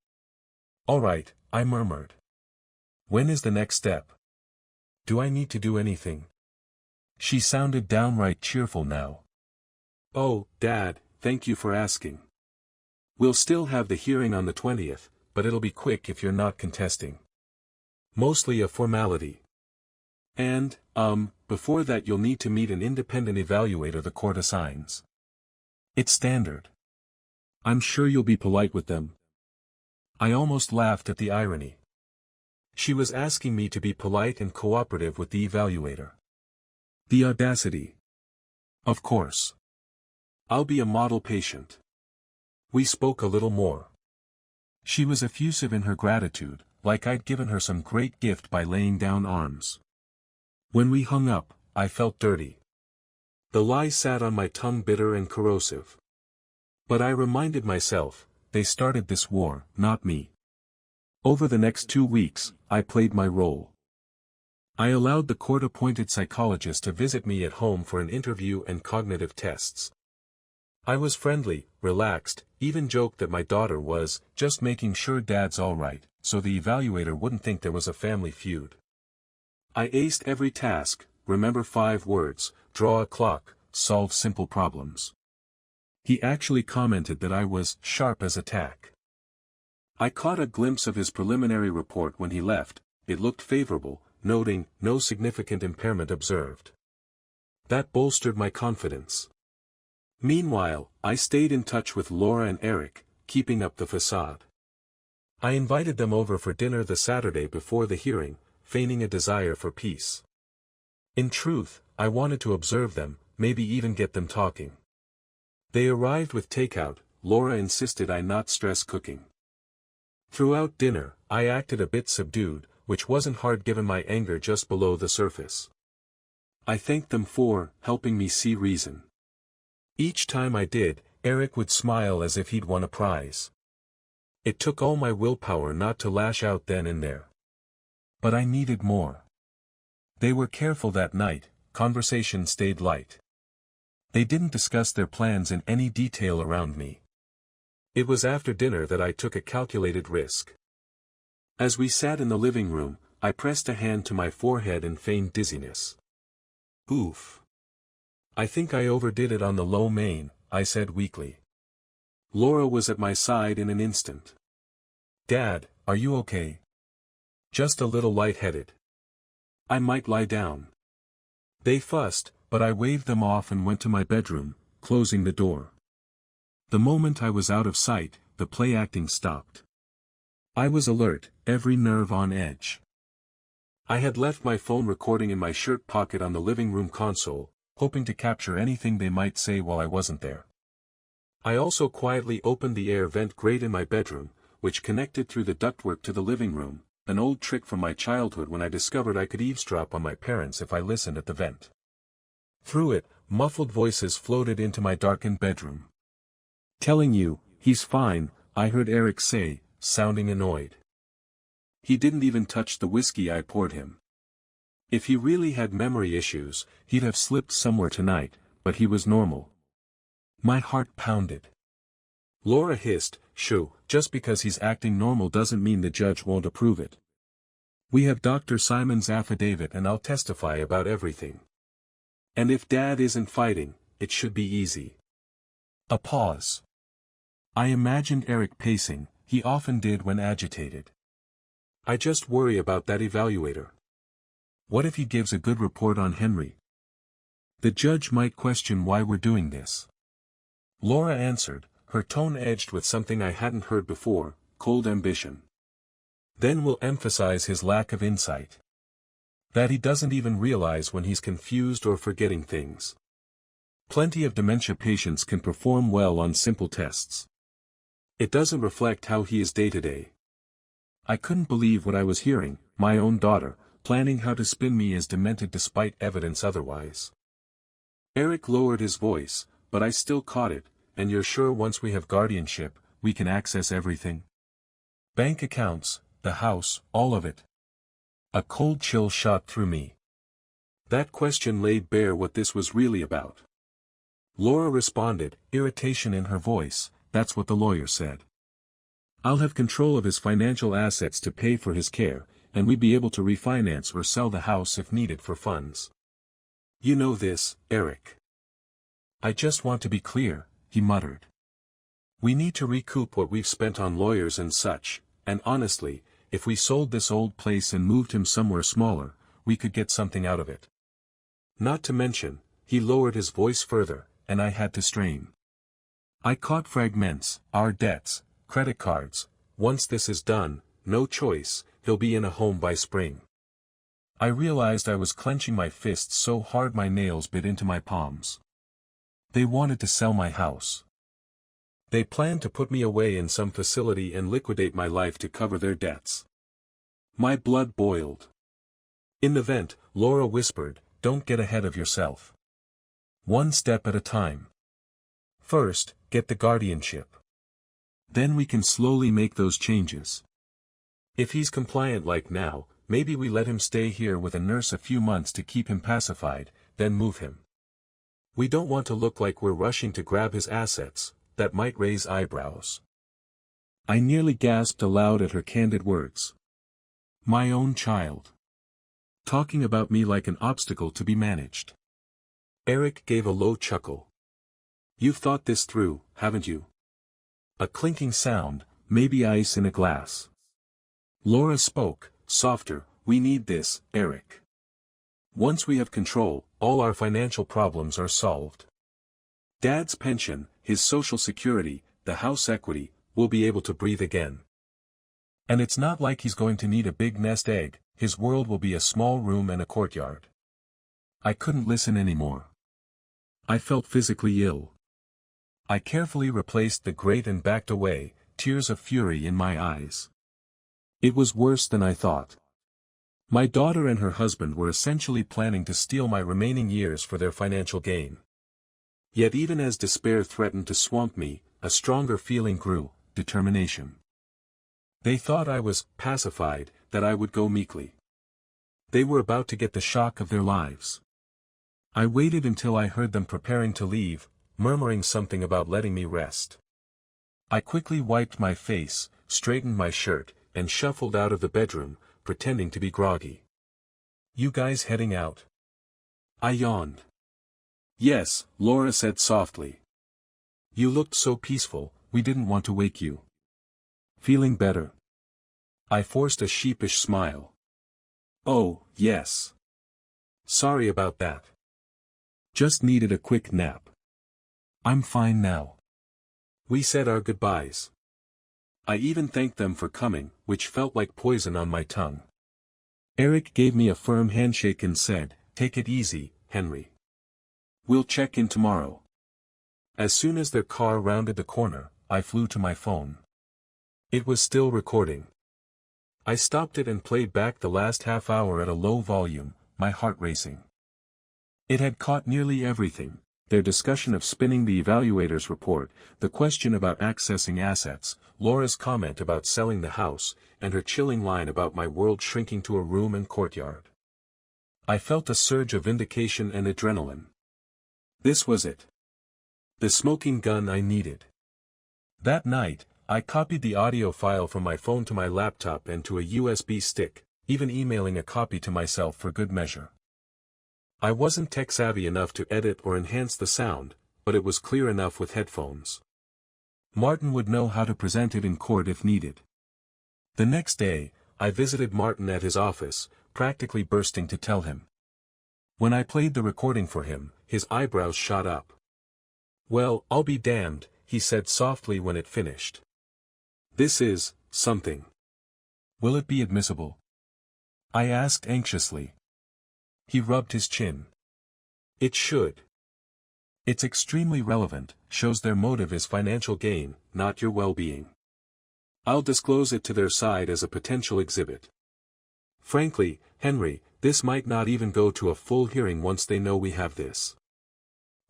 All right, I murmured. When is the next step? Do I need to do anything? She sounded downright cheerful now. Oh, Dad, thank you for asking. We'll still have the hearing on the 20th, but it'll be quick if you're not contesting. Mostly a formality. And, before that you'll need to meet an independent evaluator the court assigns. It's standard. I'm sure you'll be polite with them. I almost laughed at the irony. She was asking me to be polite and cooperative with the evaluator. The audacity. Of course. I'll be a model patient. We spoke a little more. She was effusive in her gratitude, like I'd given her some great gift by laying down arms. When we hung up, I felt dirty. The lie sat on my tongue bitter and corrosive. But I reminded myself, they started this war, not me. Over the next 2 weeks, I played my role. I allowed the court-appointed psychologist to visit me at home for an interview and cognitive tests. I was friendly, relaxed, even joked that my daughter was just making sure Dad's all right, so the evaluator wouldn't think there was a family feud. I aced every task, remember 5 words, draw a clock, solve simple problems. He actually commented that I was sharp as a tack. I caught a glimpse of his preliminary report when he left. It looked favorable, noting no significant impairment observed. That bolstered my confidence. Meanwhile, I stayed in touch with Laura and Eric, keeping up the facade. I invited them over for dinner the Saturday before the hearing, feigning a desire for peace. In truth, I wanted to observe them, maybe even get them talking. They arrived with takeout. Laura insisted I not stress cooking. Throughout dinner, I acted a bit subdued, which wasn't hard given my anger just below the surface. I thanked them for helping me see reason. Each time I did, Eric would smile as if he'd won a prize. It took all my willpower not to lash out then and there. But I needed more. They were careful that night. Conversation stayed light. They didn't discuss their plans in any detail around me. It was after dinner that I took a calculated risk. As we sat in the living room, I pressed a hand to my forehead and feigned dizziness. Oof. I think I overdid it on the low main, I said weakly. Laura was at my side in an instant. Dad, are you okay? Just a little lightheaded. I might lie down. They fussed, but I waved them off and went to my bedroom, closing the door. The moment I was out of sight, the play acting stopped. I was alert, every nerve on edge. I had left my phone recording in my shirt pocket on the living room console, hoping to capture anything they might say while I wasn't there. I also quietly opened the air vent grate in my bedroom, which connected through the ductwork to the living room, an old trick from my childhood when I discovered I could eavesdrop on my parents if I listened at the vent. Through it, muffled voices floated into my darkened bedroom. Telling you, he's fine, I heard Eric say, sounding annoyed. He didn't even touch the whiskey I poured him. If he really had memory issues, he'd have slipped somewhere tonight, but he was normal. My heart pounded. Laura hissed, "Shoo, just because he's acting normal doesn't mean the judge won't approve it. We have Dr. Simon's affidavit and I'll testify about everything. And if Dad isn't fighting, it should be easy." A pause. I imagined Eric pacing, he often did when agitated. I just worry about that evaluator. What if he gives a good report on Henry? The judge might question why we're doing this. Laura answered, her tone edged with something I hadn't heard before, cold ambition. Then we'll emphasize his lack of insight. That he doesn't even realize when he's confused or forgetting things. Plenty of dementia patients can perform well on simple tests. It doesn't reflect how he is day to day. I couldn't believe what I was hearing, my own daughter, planning how to spin me as demented despite evidence otherwise. Eric lowered his voice, but I still caught it, and you're sure once we have guardianship, we can access everything? Bank accounts, the house, all of it. A cold chill shot through me. That question laid bare what this was really about. Laura responded, irritation in her voice, that's what the lawyer said. I'll have control of his financial assets to pay for his care, and we'd be able to refinance or sell the house if needed for funds. You know this, Eric. I just want to be clear, he muttered. We need to recoup what we've spent on lawyers and such, and honestly, if we sold this old place and moved him somewhere smaller, we could get something out of it. Not to mention, he lowered his voice further, and I had to strain. I caught fragments, our debts, credit cards, once this is done, no choice, he'll be in a home by spring. I realized I was clenching my fists so hard my nails bit into my palms. They wanted to sell my house. They planned to put me away in some facility and liquidate my life to cover their debts. My blood boiled. In the vent, Laura whispered, don't get ahead of yourself. One step at a time. First, get the guardianship. Then we can slowly make those changes. If he's compliant like now, maybe we let him stay here with a nurse a few months to keep him pacified, then move him. We don't want to look like we're rushing to grab his assets. That might raise eyebrows. I nearly gasped aloud at her candid words. My own child. Talking about me like an obstacle to be managed. Eric gave a low chuckle. You've thought this through, haven't you? A clinking sound, maybe ice in a glass. Laura spoke, softer, we need this, Eric. Once we have control, all our financial problems are solved. Dad's pension, his social security, the house equity, will be able to breathe again. And it's not like he's going to need a big nest egg, his world will be a small room and a courtyard. I couldn't listen anymore. I felt physically ill. I carefully replaced the grate and backed away, tears of fury in my eyes. It was worse than I thought. My daughter and her husband were essentially planning to steal my remaining years for their financial gain. Yet even as despair threatened to swamp me, a stronger feeling grew, determination. They thought I was pacified, that I would go meekly. They were about to get the shock of their lives. I waited until I heard them preparing to leave, murmuring something about letting me rest. I quickly wiped my face, straightened my shirt, and shuffled out of the bedroom, pretending to be groggy. You guys heading out? I yawned. Yes, Laura said softly. You looked so peaceful, we didn't want to wake you. Feeling better? I forced a sheepish smile. Oh, yes. Sorry about that. Just needed a quick nap. I'm fine now. We said our goodbyes. I even thanked them for coming, which felt like poison on my tongue. Eric gave me a firm handshake and said, take it easy, Henry. We'll check in tomorrow. As soon as their car rounded the corner, I flew to my phone. It was still recording. I stopped it and played back the last half hour at a low volume, my heart racing. It had caught nearly everything, their discussion of spinning the evaluator's report, the question about accessing assets, Laura's comment about selling the house, and her chilling line about my world shrinking to a room and courtyard. I felt a surge of vindication and adrenaline. This was it. The smoking gun I needed. That night, I copied the audio file from my phone to my laptop and to a USB stick, even emailing a copy to myself for good measure. I wasn't tech-savvy enough to edit or enhance the sound, but it was clear enough with headphones. Martin would know how to present it in court if needed. The next day, I visited Martin at his office, practically bursting to tell him. When I played the recording for him, his eyebrows shot up. "Well, I'll be damned," he said softly when it finished. "This is something. Will it be admissible?" I asked anxiously. He rubbed his chin. "It should. It's extremely relevant, shows their motive is financial gain, not your well-being. I'll disclose it to their side as a potential exhibit. Frankly, Henry, this might not even go to a full hearing once they know we have this.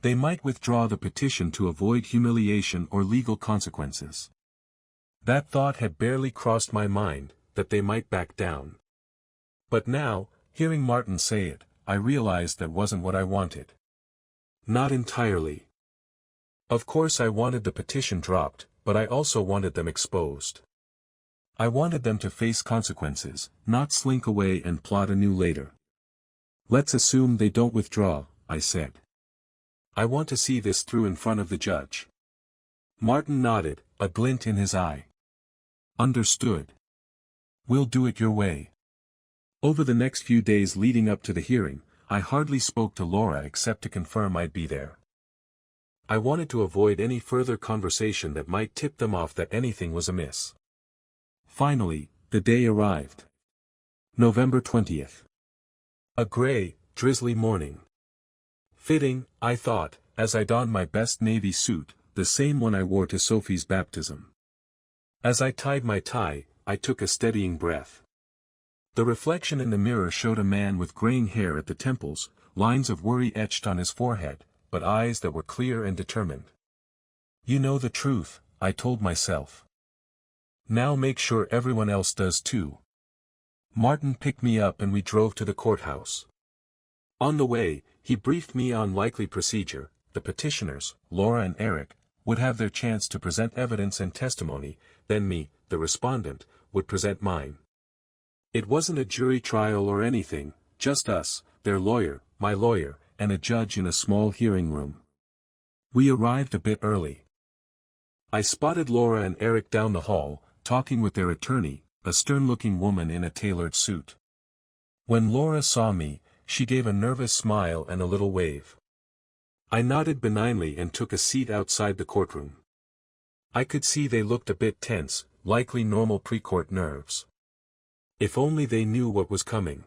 They might withdraw the petition to avoid humiliation or legal consequences." That thought had barely crossed my mind, that they might back down. But now, hearing Martin say it, I realized that wasn't what I wanted. Not entirely. Of course I wanted the petition dropped, but I also wanted them exposed. I wanted them to face consequences, not slink away and plot anew later. "Let's assume they don't withdraw," I said. "I want to see this through in front of the judge." Martin nodded, a glint in his eye. "Understood. We'll do it your way." Over the next few days leading up to the hearing, I hardly spoke to Laura except to confirm I'd be there. I wanted to avoid any further conversation that might tip them off that anything was amiss. Finally, the day arrived. November 20th. A gray, drizzly morning. Fitting, I thought, as I donned my best navy suit, the same one I wore to Sophie's baptism. As I tied my tie, I took a steadying breath. The reflection in the mirror showed a man with graying hair at the temples, lines of worry etched on his forehead, but eyes that were clear and determined. "You know the truth," I told myself. "Now make sure everyone else does too." Martin picked me up and we drove to the courthouse. On the way, he briefed me on likely procedure. The petitioners, Laura and Eric, would have their chance to present evidence and testimony, then me, the respondent, would present mine. It wasn't a jury trial or anything, just us, their lawyer, my lawyer, and a judge in a small hearing room. We arrived a bit early. I spotted Laura and Eric down the hall, talking with their attorney, a stern-looking woman in a tailored suit. When Laura saw me, she gave a nervous smile and a little wave. I nodded benignly and took a seat outside the courtroom. I could see they looked a bit tense, likely normal pre-court nerves. If only they knew what was coming.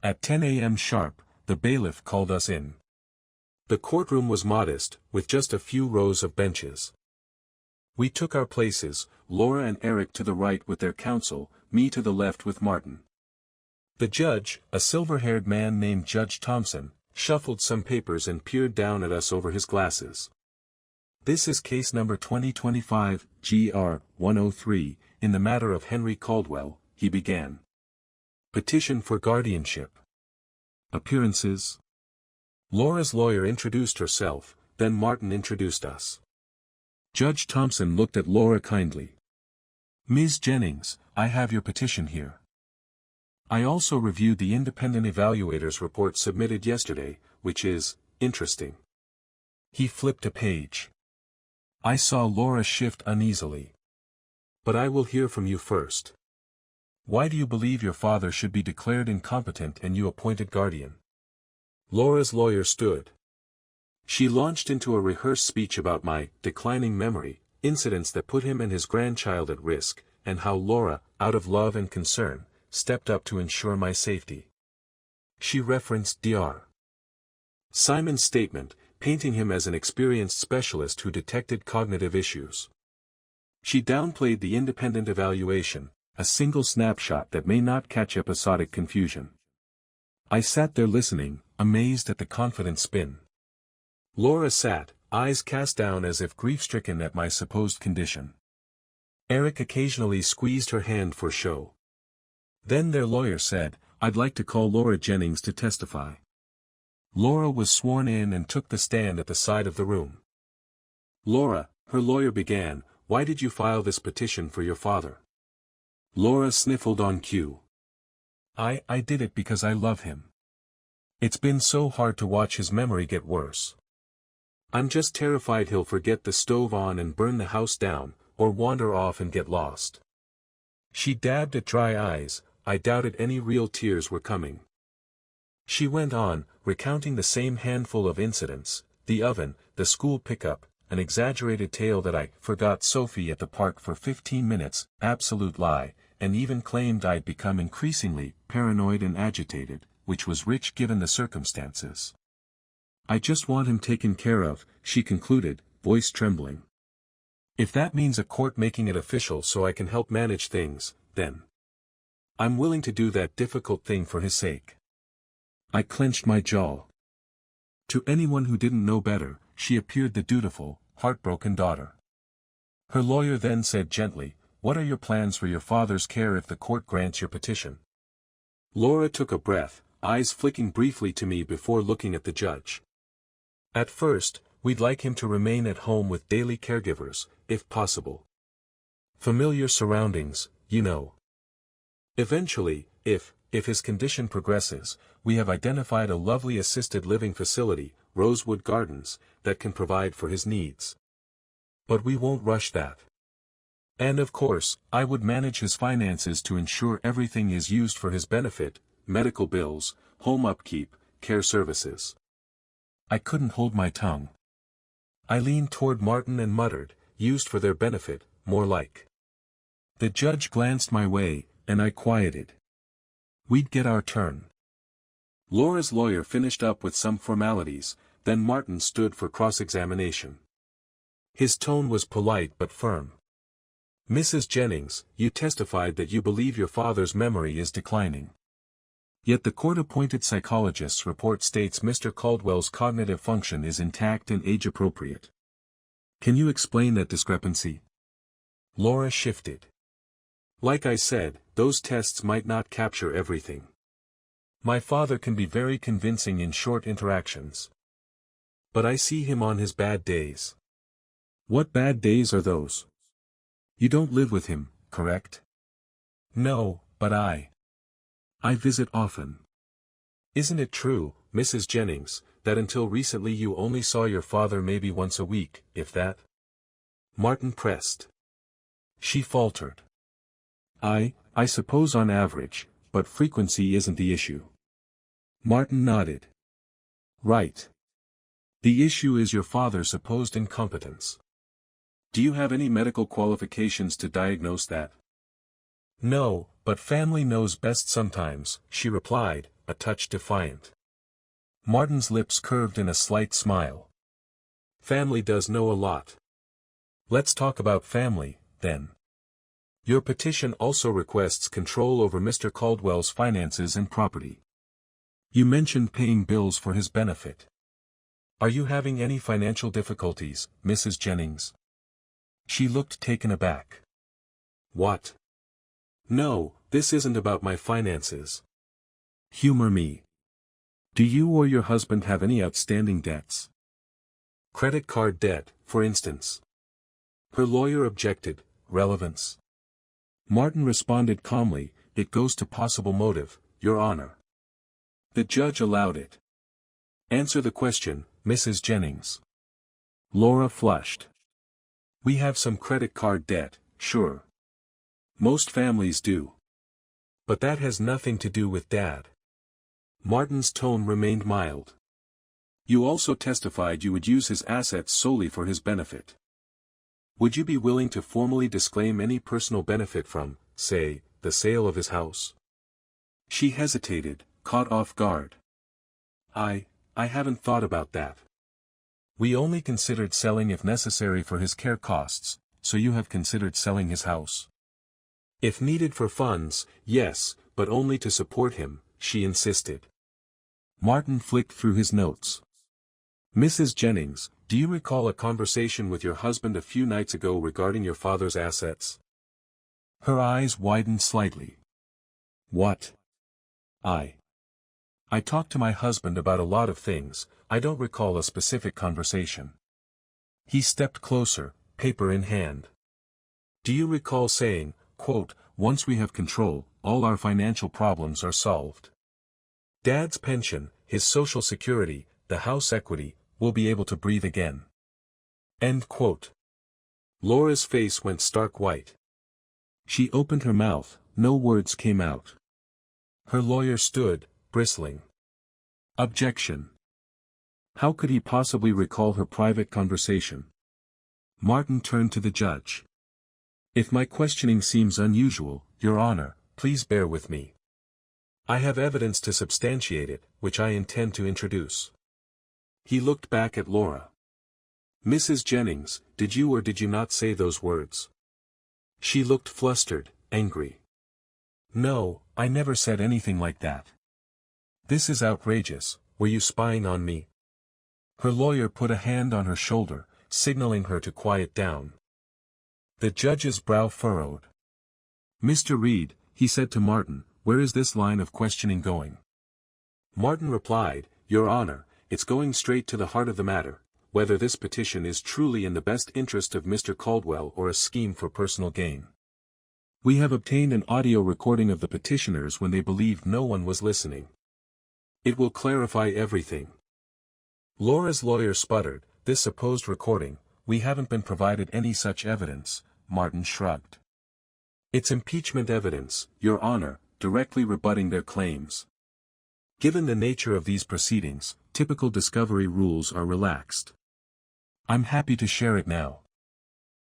At 10 a.m. sharp, the bailiff called us in. The courtroom was modest, with just a few rows of benches. We took our places, Laura and Eric to the right with their counsel, me to the left with Martin. The judge, a silver-haired man named Judge Thompson, shuffled some papers and peered down at us over his glasses. "This is case number 2025, GR 103, in the matter of Henry Caldwell," he began. "Petition for guardianship. Appearances." Laura's lawyer introduced herself, then Martin introduced us. Judge Thompson looked at Laura kindly. "Ms. Jennings, I have your petition here. I also reviewed the independent evaluator's report submitted yesterday, which is interesting." He flipped a page. I saw Laura shift uneasily. "But I will hear from you first. Why do you believe your father should be declared incompetent and you appointed guardian?" Laura's lawyer stood. She launched into a rehearsed speech about my declining memory, incidents that put him and his grandchild at risk, and how Laura, out of love and concern, stepped up to ensure my safety. She referenced Dr. Simon's statement, painting him as an experienced specialist who detected cognitive issues. She downplayed the independent evaluation, a single snapshot that may not catch episodic confusion. I sat there listening, amazed at the confident spin. Laura sat, eyes cast down as if grief-stricken at my supposed condition. Eric occasionally squeezed her hand for show. Then their lawyer said, "I'd like to call Laura Jennings to testify." Laura was sworn in and took the stand at the side of the room. "Laura," her lawyer began, "why did you file this petition for your father?" Laura sniffled on cue. I did it because I love him. It's been so hard to watch his memory get worse. I'm just terrified he'll forget the stove on and burn the house down, or wander off and get lost." She dabbed at dry eyes, I doubted any real tears were coming. She went on, recounting the same handful of incidents, the oven, the school pickup, an exaggerated tale that I forgot Sophie at the park for 15 minutes, absolute lie, and even claimed I'd become increasingly paranoid and agitated, which was rich given the circumstances. I just want him taken care of, she concluded, voice trembling. If that means a court making it official so I can help manage things, then I'm willing to do that difficult thing for his sake. I clenched my jaw. To anyone who didn't know better, she appeared the dutiful, heartbroken daughter. Her lawyer then said gently, "What are your plans for your father's care if the court grants your petition?" Laura took a breath, eyes flicking briefly to me before looking at the judge. "At first, we'd like him to remain at home with daily caregivers, if possible. Familiar surroundings, you know. Eventually, if his condition progresses, we have identified a lovely assisted living facility, Rosewood Gardens, that can provide for his needs. But we won't rush that. And of course, I would manage his finances to ensure everything is used for his benefit, medical bills, home upkeep, care services." I couldn't hold my tongue. I leaned toward Martin and muttered, "Used for their benefit, more like." The judge glanced my way, and I quieted. We'd get our turn. Laura's lawyer finished up with some formalities, then Martin stood for cross-examination. His tone was polite but firm. "Mrs. Jennings, you testified that you believe your father's memory is declining. Yet the court-appointed psychologist's report states Mr. Caldwell's cognitive function is intact and age-appropriate. Can you explain that discrepancy?" Laura shifted. "Like I said, those tests might not capture everything. My father can be very convincing in short interactions. But I see him on his bad days." "What bad days are those?" "You don't live with him, correct?" "No, but I visit often. Isn't it true, Mrs. Jennings, that until recently you only saw your father maybe once a week, if that?" Martin pressed. She faltered. I suppose on average, but frequency isn't the issue." Martin nodded. "Right. The issue is your father's supposed incompetence. Do you have any medical qualifications to diagnose that?" "No, but family knows best sometimes," she replied, a touch defiant. Martin's lips curved in a slight smile. "Family does know a lot. Let's talk about family, then. Your petition also requests control over Mr. Caldwell's finances and property. You mentioned paying bills for his benefit. Are you having any financial difficulties, Mrs. Jennings?" She looked taken aback. "What? No, this isn't about my finances. Humor me. Do you or your husband have any outstanding debts? Credit card debt, for instance?" Her lawyer objected. "Relevance?" Martin responded calmly, "It goes to possible motive, Your Honor." The judge allowed it. "Answer the question, Mrs. Jennings." Laura flushed. "We have some credit card debt, sure. Most families do. But that has nothing to do with Dad." Martin's tone remained mild. "You also testified you would use his assets solely for his benefit. Would you be willing to formally disclaim any personal benefit from, say, the sale of his house?" She hesitated, caught off guard. I haven't thought about that. We only considered selling if necessary for his care costs, so you have considered selling his house?" "If needed for funds, yes, but only to support him," she insisted. Martin flicked through his notes. "Mrs. Jennings, do you recall a conversation with your husband a few nights ago regarding your father's assets?" Her eyes widened slightly. "What?" I talked to my husband about a lot of things. I don't recall a specific conversation." He stepped closer, paper in hand. "Do you recall saying, quote, 'Once we have control, all our financial problems are solved. Dad's pension, his social security, the house equity, will be able to breathe again.' End quote." Laura's face went stark white. She opened her mouth, no words came out. Her lawyer stood, bristling. Objection. How could he possibly recall her private conversation? Martin turned to the judge. If my questioning seems unusual, Your Honor, please bear with me. I have evidence to substantiate it, which I intend to introduce. He looked back at Laura. Mrs. Jennings, did you or did you not say those words? She looked flustered, angry. No, I never said anything like that. This is outrageous. Were you spying on me? Her lawyer put a hand on her shoulder, signaling her to quiet down. The judge's brow furrowed. Mr. Reed, he said to Martin, where is this line of questioning going? Martin replied, Your Honor, it's going straight to the heart of the matter, whether this petition is truly in the best interest of Mr. Caldwell or a scheme for personal gain. We have obtained an audio recording of the petitioners when they believed no one was listening. It will clarify everything. Laura's lawyer sputtered, this supposed recording, we haven't been provided any such evidence. Martin shrugged. It's impeachment evidence, Your Honor, directly rebutting their claims. Given the nature of these proceedings, typical discovery rules are relaxed. I'm happy to share it now.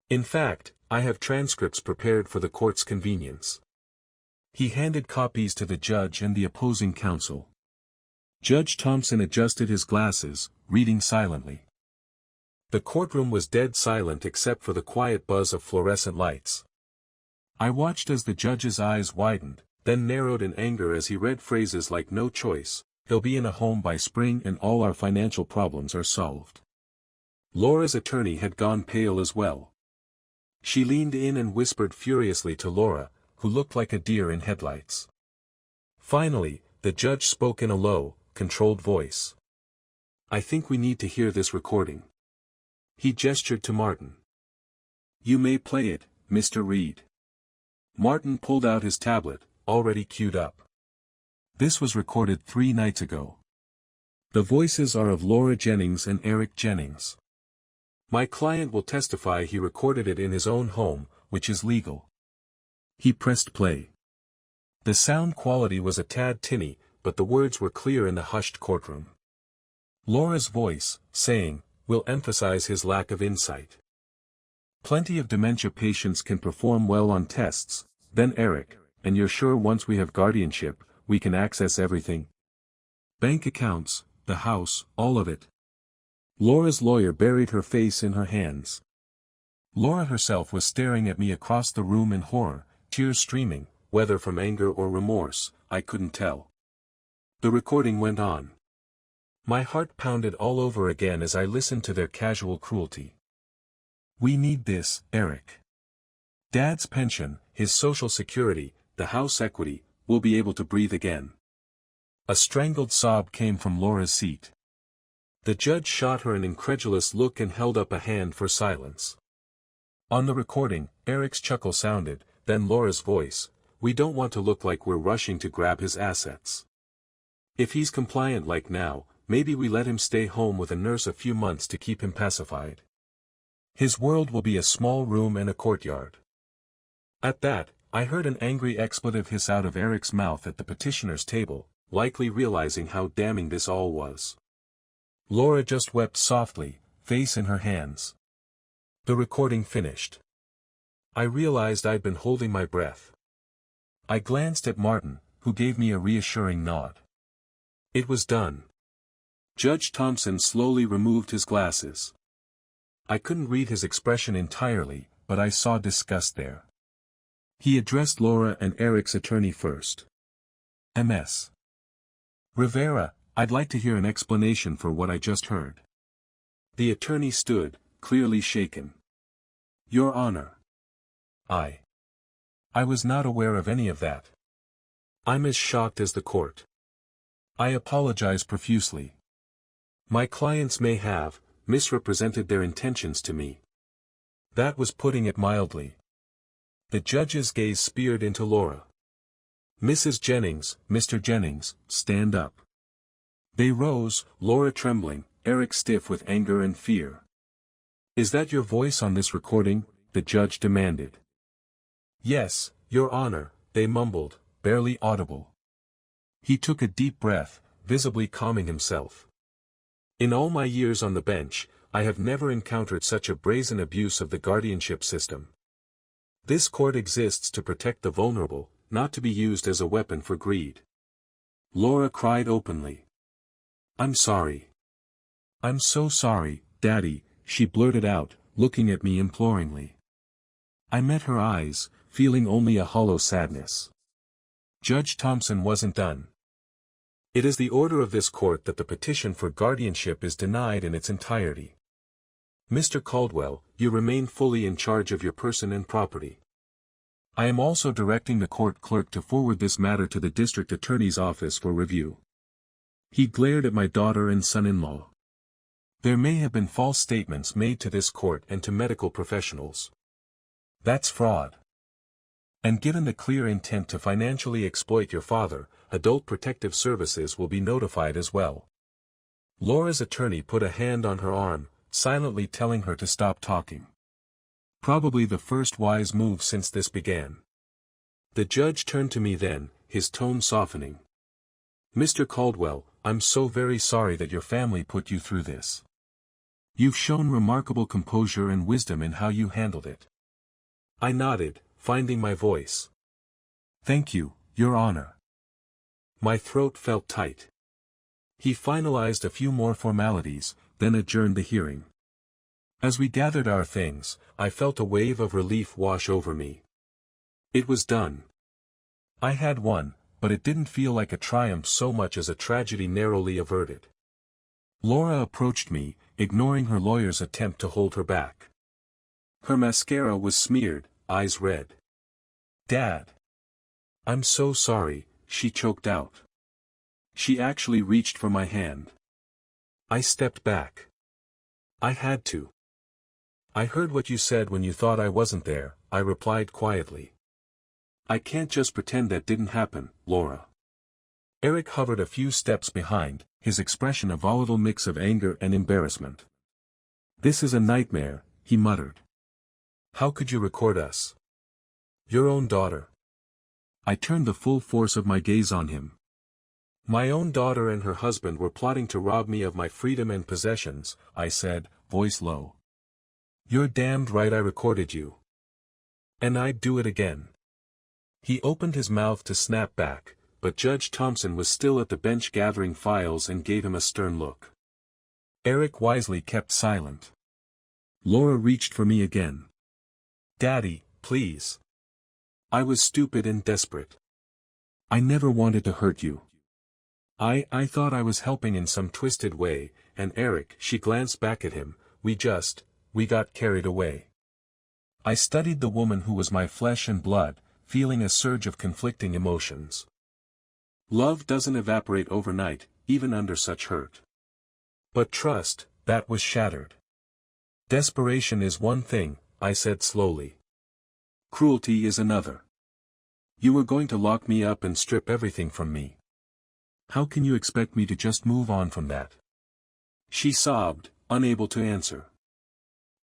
In fact, I have transcripts prepared for the court's convenience. He handed copies to the judge and the opposing counsel. Judge Thompson adjusted his glasses, reading silently. The courtroom was dead silent except for the quiet buzz of fluorescent lights. I watched as the judge's eyes widened, then narrowed in anger as he read phrases like no choice, he'll be in a home by spring and all our financial problems are solved. Laura's attorney had gone pale as well. She leaned in and whispered furiously to Laura, who looked like a deer in headlights. Finally, the judge spoke in a low, controlled voice. I think we need to hear this recording. He gestured to Martin. You may play it, Mr. Reed. Martin pulled out his tablet, already queued up. This was recorded 3 nights ago. The voices are of Laura Jennings and Eric Jennings. My client will testify he recorded it in his own home, which is legal. He pressed play. The sound quality was a tad tinny, but the words were clear in the hushed courtroom. Laura's voice, saying, will emphasize his lack of insight. Plenty of dementia patients can perform well on tests, then Eric, and you're sure once we have guardianship, we can access everything? Bank accounts, the house, all of it. Laura's lawyer buried her face in her hands. Laura herself was staring at me across the room in horror, tears streaming, whether from anger or remorse, I couldn't tell. The recording went on. My heart pounded all over again as I listened to their casual cruelty. We need this, Eric. Dad's pension, his social security, the house equity, we'll be able to breathe again. A strangled sob came from Laura's seat. The judge shot her an incredulous look and held up a hand for silence. On the recording, Eric's chuckle sounded, then Laura's voice, we don't want to look like we're rushing to grab his assets. If he's compliant like now, maybe we let him stay home with a nurse a few months to keep him pacified. His world will be a small room and a courtyard. At that, I heard an angry expletive hiss out of Eric's mouth at the petitioner's table, likely realizing how damning this all was. Laura just wept softly, face in her hands. The recording finished. I realized I'd been holding my breath. I glanced at Martin, who gave me a reassuring nod. It was done. Judge Thompson slowly removed his glasses. I couldn't read his expression entirely, but I saw disgust there. He addressed Laura and Eric's attorney first. Ms. Rivera, I'd like to hear an explanation for what I just heard. The attorney stood, clearly shaken. Your Honor. I was not aware of any of that. I'm as shocked as the court. I apologize profusely. My clients may have misrepresented their intentions to me. That was putting it mildly. The judge's gaze speared into Laura. Mrs. Jennings, Mr. Jennings, stand up. They rose, Laura trembling, Eric stiff with anger and fear. Is that your voice on this recording? The judge demanded. Yes, Your Honor, they mumbled, barely audible. He took a deep breath, visibly calming himself. In all my years on the bench, I have never encountered such a brazen abuse of the guardianship system. This court exists to protect the vulnerable, not to be used as a weapon for greed. Laura cried openly. I'm sorry. I'm so sorry, Daddy, she blurted out, looking at me imploringly. I met her eyes, feeling only a hollow sadness. Judge Thompson wasn't done. It is the order of this court that the petition for guardianship is denied in its entirety. Mr. Caldwell, you remain fully in charge of your person and property. I am also directing the court clerk to forward this matter to the district attorney's office for review. He glared at my daughter and son-in-law. There may have been false statements made to this court and to medical professionals. That's fraud. And given the clear intent to financially exploit your father, Adult Protective Services will be notified as well. Laura's attorney put a hand on her arm, silently telling her to stop talking. Probably the first wise move since this began. The judge turned to me then, his tone softening. Mr. Caldwell, I'm so very sorry that your family put you through this. You've shown remarkable composure and wisdom in how you handled it. I nodded, finding my voice. Thank you, Your Honor. My throat felt tight. He finalized a few more formalities, then adjourned the hearing. As we gathered our things, I felt a wave of relief wash over me. It was done. I had won, but it didn't feel like a triumph so much as a tragedy narrowly averted. Laura approached me, ignoring her lawyer's attempt to hold her back. Her mascara was smeared, eyes red. Dad. I'm so sorry, she choked out. She actually reached for my hand. I stepped back. I had to. I heard what you said when you thought I wasn't there, I replied quietly. I can't just pretend that didn't happen, Laura. Eric hovered a few steps behind, his expression a volatile mix of anger and embarrassment. This is a nightmare, he muttered. How could you record us? Your own daughter. I turned the full force of my gaze on him. My own daughter and her husband were plotting to rob me of my freedom and possessions, I said, voice low. You're damned right I recorded you. And I'd do it again. He opened his mouth to snap back, but Judge Thompson was still at the bench gathering files and gave him a stern look. Eric wisely kept silent. Laura reached for me again. Daddy, please. I was stupid and desperate. I never wanted to hurt you. I thought I was helping in some twisted way, and Eric, she glanced back at him, we got carried away. I studied the woman who was my flesh and blood, feeling a surge of conflicting emotions. Love doesn't evaporate overnight, even under such hurt. But trust, that was shattered. Desperation is one thing, I said slowly. Cruelty is another. You were going to lock me up and strip everything from me. How can you expect me to just move on from that? She sobbed, unable to answer.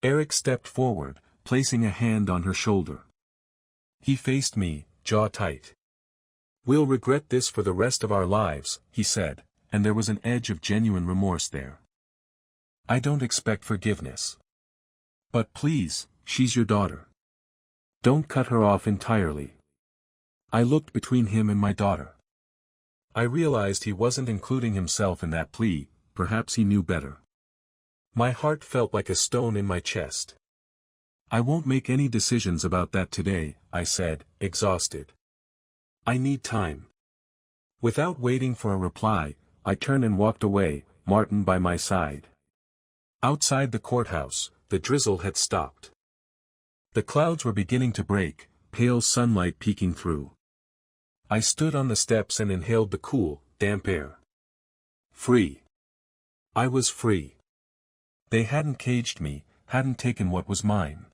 Eric stepped forward, placing a hand on her shoulder. He faced me, jaw tight. We'll regret this for the rest of our lives, he said, and there was an edge of genuine remorse there. I don't expect forgiveness. But please, she's your daughter. Don't cut her off entirely. I looked between him and my daughter. I realized he wasn't including himself in that plea, perhaps he knew better. My heart felt like a stone in my chest. I won't make any decisions about that today, I said, exhausted. I need time. Without waiting for a reply, I turned and walked away, Martin by my side. Outside the courthouse, the drizzle had stopped. The clouds were beginning to break, pale sunlight peeking through. I stood on the steps and inhaled the cool, damp air. Free. I was free. They hadn't caged me, hadn't taken what was mine.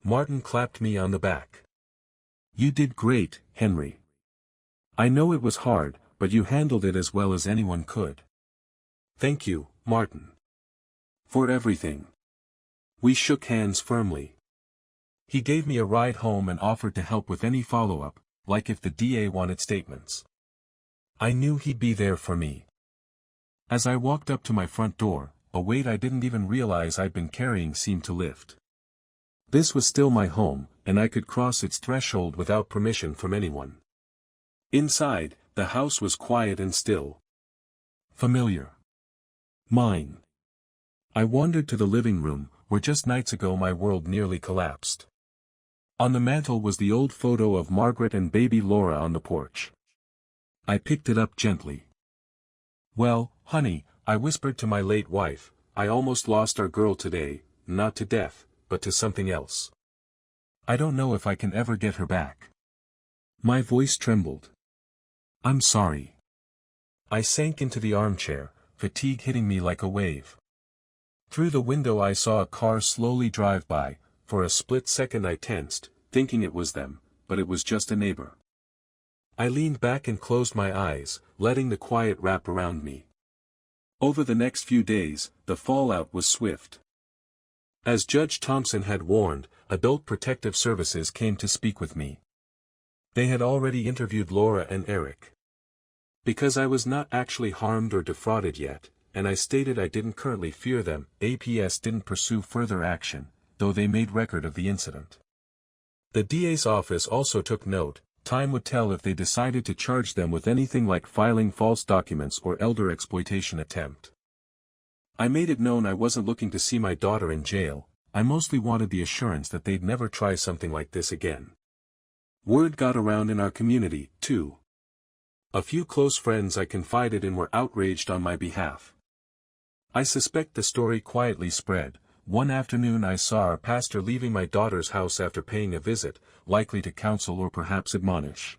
Martin clapped me on the back. You did great, Henry. I know it was hard, but you handled it as well as anyone could. Thank you, Martin. For everything. We shook hands firmly. He gave me a ride home and offered to help with any follow-up, like if the DA wanted statements. I knew he'd be there for me. As I walked up to my front door, a weight I didn't even realize I'd been carrying seemed to lift. This was still my home, and I could cross its threshold without permission from anyone. Inside, the house was quiet and still. Familiar. Mine. I wandered to the living room, where just nights ago my world nearly collapsed. On the mantel was the old photo of Margaret and baby Laura on the porch. I picked it up gently. "Well, honey," I whispered to my late wife, "I almost lost our girl today, not to death, but to something else. I don't know if I can ever get her back." My voice trembled. "I'm sorry." I sank into the armchair, fatigue hitting me like a wave. Through the window I saw a car slowly drive by. For a split second I tensed, thinking it was them, but it was just a neighbor. I leaned back and closed my eyes, letting the quiet wrap around me. Over the next few days, the fallout was swift. As Judge Thompson had warned, Adult Protective Services came to speak with me. They had already interviewed Laura and Eric. Because I was not actually harmed or defrauded yet, and I stated I didn't currently fear them, APS didn't pursue further action, though they made record of the incident. The DA's office also took note. Time would tell if they decided to charge them with anything like filing false documents or elder exploitation attempt. I made it known I wasn't looking to see my daughter in jail, I mostly wanted the assurance that they'd never try something like this again. Word got around in our community, too. A few close friends I confided in were outraged on my behalf. I suspect the story quietly spread. One afternoon I saw our pastor leaving my daughter's house after paying a visit, likely to counsel or perhaps admonish.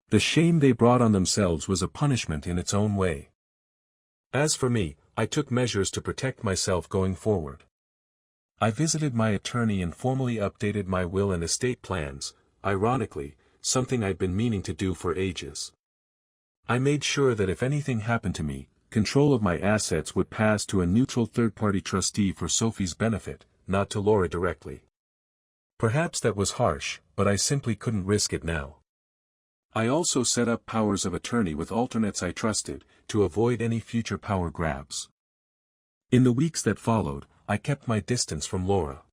The shame they brought on themselves was a punishment in its own way. As for me, I took measures to protect myself going forward. I visited my attorney and formally updated my will and estate plans, ironically, something I'd been meaning to do for ages. I made sure that if anything happened to me, control of my assets would pass to a neutral third-party trustee for Sophie's benefit, not to Laura directly. Perhaps that was harsh, but I simply couldn't risk it now. I also set up powers of attorney with alternates I trusted, to avoid any future power grabs. In the weeks that followed, I kept my distance from Laura.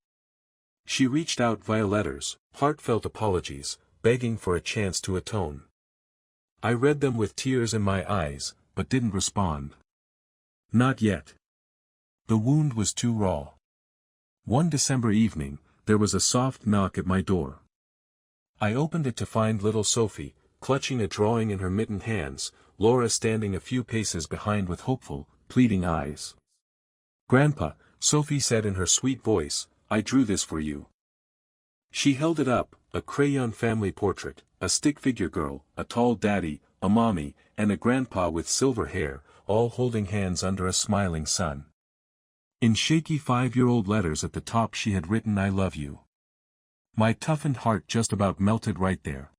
She reached out via letters, heartfelt apologies, begging for a chance to atone. I read them with tears in my eyes, but didn't respond. Not yet. The wound was too raw. One December evening, there was a soft knock at my door. I opened it to find little Sophie, clutching a drawing in her mittened hands, Laura standing a few paces behind with hopeful, pleading eyes. "Grandpa," Sophie said in her sweet voice, "I drew this for you." She held it up, a crayon family portrait, a stick figure girl, a tall daddy, a mommy, and a grandpa with silver hair, all holding hands under a smiling sun. In shaky 5-year-old letters at the top she had written "I love you." My toughened heart just about melted right there.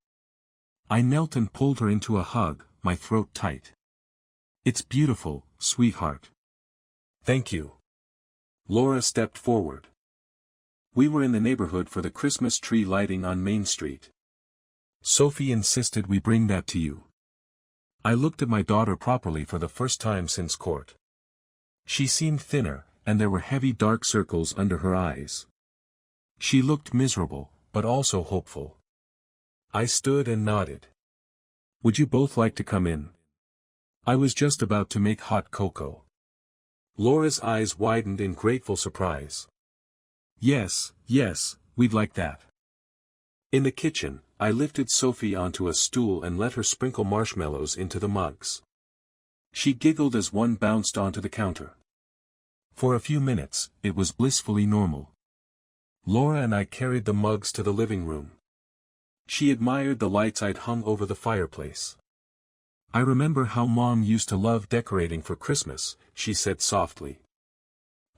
I knelt and pulled her into a hug, my throat tight. "It's beautiful, sweetheart." "Thank you." Laura stepped forward. We were in the neighborhood for the Christmas tree lighting on Main Street. "Sophie insisted we bring that to you." I looked at my daughter properly for the first time since court. She seemed thinner, and there were heavy dark circles under her eyes. She looked miserable, but also hopeful. I stood and nodded. "Would you both like to come in?" I was just about to make hot cocoa. Laura's eyes widened in grateful surprise. Yes, we'd like that." In the kitchen, I lifted Sophie onto a stool and let her sprinkle marshmallows into the mugs. She giggled as one bounced onto the counter. For a few minutes, it was blissfully normal. Laura and I carried the mugs to the living room. She admired the lights I'd hung over the fireplace. "I remember how Mom used to love decorating for Christmas," she said softly.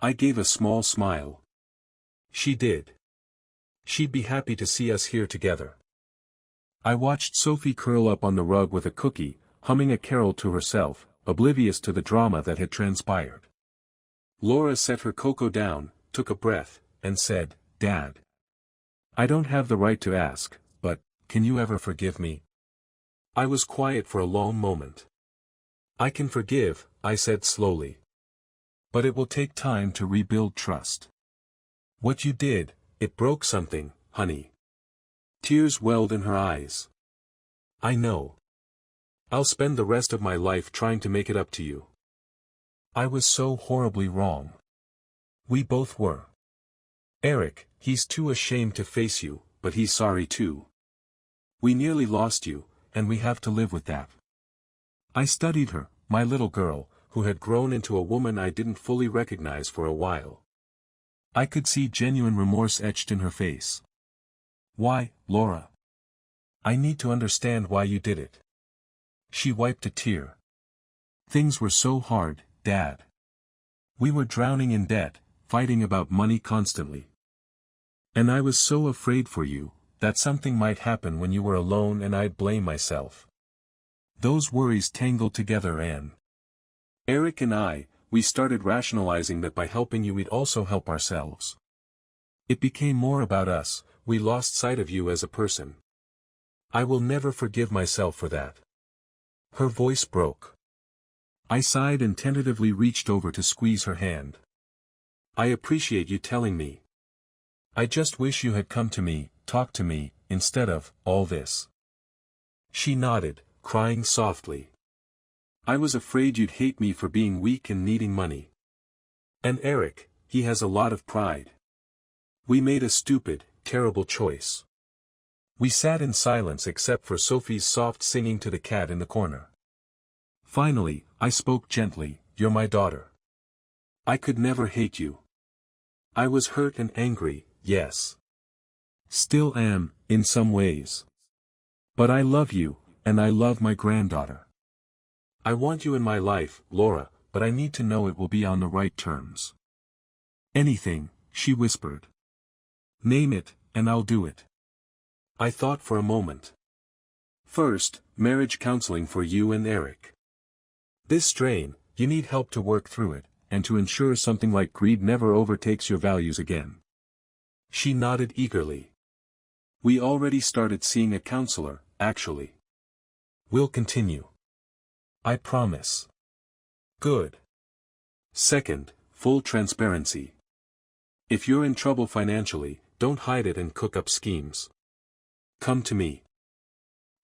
I gave a small smile. She did. She'd be happy to see us here together. I watched Sophie curl up on the rug with a cookie, humming a carol to herself, oblivious to the drama that had transpired. Laura set her cocoa down, took a breath, and said, "Dad. I don't have the right to ask, but, can you ever forgive me?" I was quiet for a long moment. I can forgive, I said slowly. But it will take time to rebuild trust. What you did, it broke something, honey. Tears welled in her eyes. I know. I'll spend the rest of my life trying to make it up to you. I was so horribly wrong. We both were. Eric, he's too ashamed to face you, but he's sorry too. We nearly lost you, and we have to live with that. I studied her, my little girl, who had grown into a woman I didn't fully recognize for a while. I could see genuine remorse etched in her face. Why, Laura? I need to understand why you did it. She wiped a tear. Things were so hard, Dad. We were drowning in debt, fighting about money constantly. And I was so afraid for you, that something might happen when you were alone and I'd blame myself. Those worries tangled together and Eric and I, we started rationalizing that by helping you we'd also help ourselves. It became more about us, we lost sight of you as a person. I will never forgive myself for that. Her voice broke. I sighed and tentatively reached over to squeeze her hand. I appreciate you telling me. I just wish you had come to me, talked to me, instead of all this. She nodded, crying softly. I was afraid you'd hate me for being weak and needing money. And Eric, he has a lot of pride. We made a stupid, terrible choice. We sat in silence except for Sophie's soft singing to the cat in the corner. Finally, I spoke gently, you're my daughter. I could never hate you. I was hurt and angry, yes. Still am, in some ways. But I love you, and I love my granddaughter. I want you in my life, Laura, but I need to know it will be on the right terms. Anything, she whispered. Name it, and I'll do it. I thought for a moment. First, marriage counseling for you and Eric. This strain, you need help to work through it, and to ensure something like greed never overtakes your values again. She nodded eagerly. We already started seeing a counselor, actually. We'll continue. I promise. Good. Second, full transparency. If you're in trouble financially, don't hide it and cook up schemes. Come to me.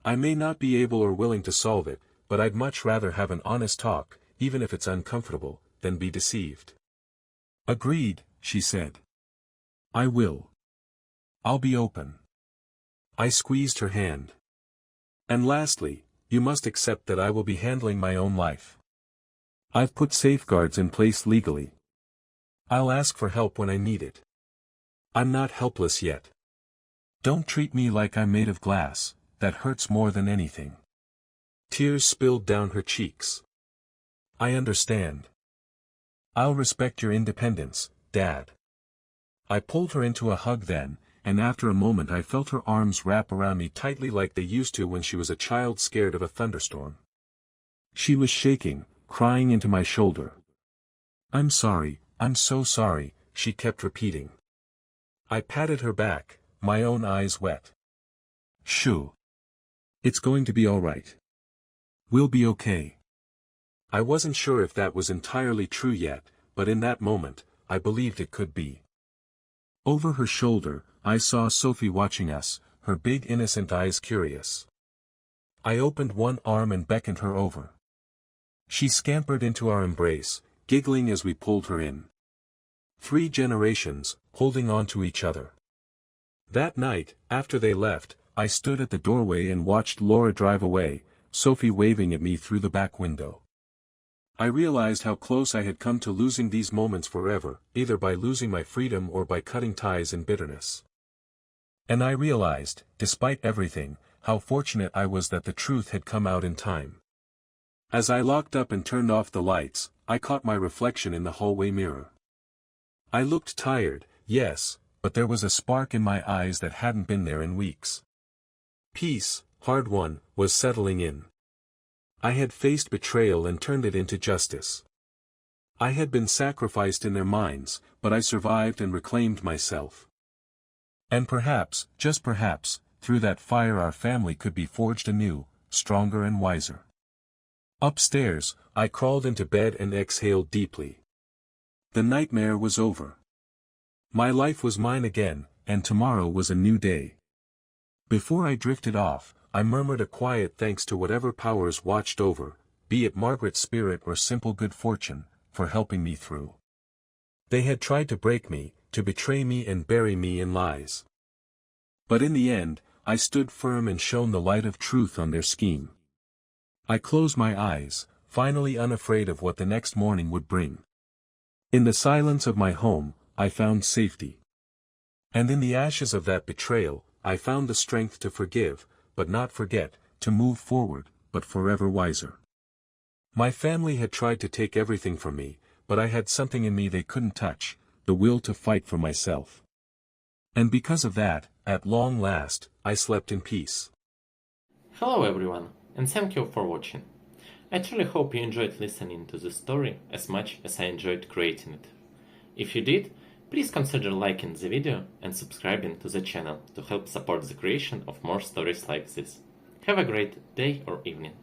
I may not be able or willing to solve it, but I'd much rather have an honest talk, even if it's uncomfortable, than be deceived. Agreed, she said. I will. I'll be open. I squeezed her hand. And lastly, you must accept that I will be handling my own life. I've put safeguards in place legally. I'll ask for help when I need it. I'm not helpless yet. Don't treat me like I'm made of glass, that hurts more than anything. Tears spilled down her cheeks. I understand. I'll respect your independence, Dad. I pulled her into a hug then, and after a moment I felt her arms wrap around me tightly like they used to when she was a child scared of a thunderstorm. She was shaking, crying into my shoulder. I'm sorry, I'm so sorry, she kept repeating. I patted her back, my own eyes wet. Shoo. It's going to be all right. We'll be okay. I wasn't sure if that was entirely true yet, but in that moment, I believed it could be. Over her shoulder, I saw Sophie watching us, her big innocent eyes curious. I opened one arm and beckoned her over. She scampered into our embrace, giggling as we pulled her in. 3 generations, holding on to each other. That night, after they left, I stood at the doorway and watched Laura drive away, Sophie waving at me through the back window. I realized how close I had come to losing these moments forever, either by losing my freedom or by cutting ties in bitterness. And I realized, despite everything, how fortunate I was that the truth had come out in time. As I locked up and turned off the lights, I caught my reflection in the hallway mirror. I looked tired, yes, but there was a spark in my eyes that hadn't been there in weeks. Peace, hard won, was settling in. I had faced betrayal and turned it into justice. I had been sacrificed in their minds, but I survived and reclaimed myself. And perhaps, just perhaps, through that fire our family could be forged anew, stronger and wiser. Upstairs, I crawled into bed and exhaled deeply. The nightmare was over. My life was mine again, and tomorrow was a new day. Before I drifted off, I murmured a quiet thanks to whatever powers watched over, be it Margaret's spirit or simple good fortune, for helping me through. They had tried to break me, to betray me and bury me in lies. But in the end, I stood firm and shone the light of truth on their scheme. I closed my eyes, finally unafraid of what the next morning would bring. In the silence of my home, I found safety. And in the ashes of that betrayal, I found the strength to forgive, but not forget, to move forward, but forever wiser. My family had tried to take everything from me, but I had something in me they couldn't touch, the will to fight for myself. And because of that, at long last, I slept in peace. Hello everyone, and thank you for watching. I truly hope you enjoyed listening to this story as much as I enjoyed creating it. If you did, please consider liking the video and subscribing to the channel to help support the creation of more stories like this. Have a great day or evening.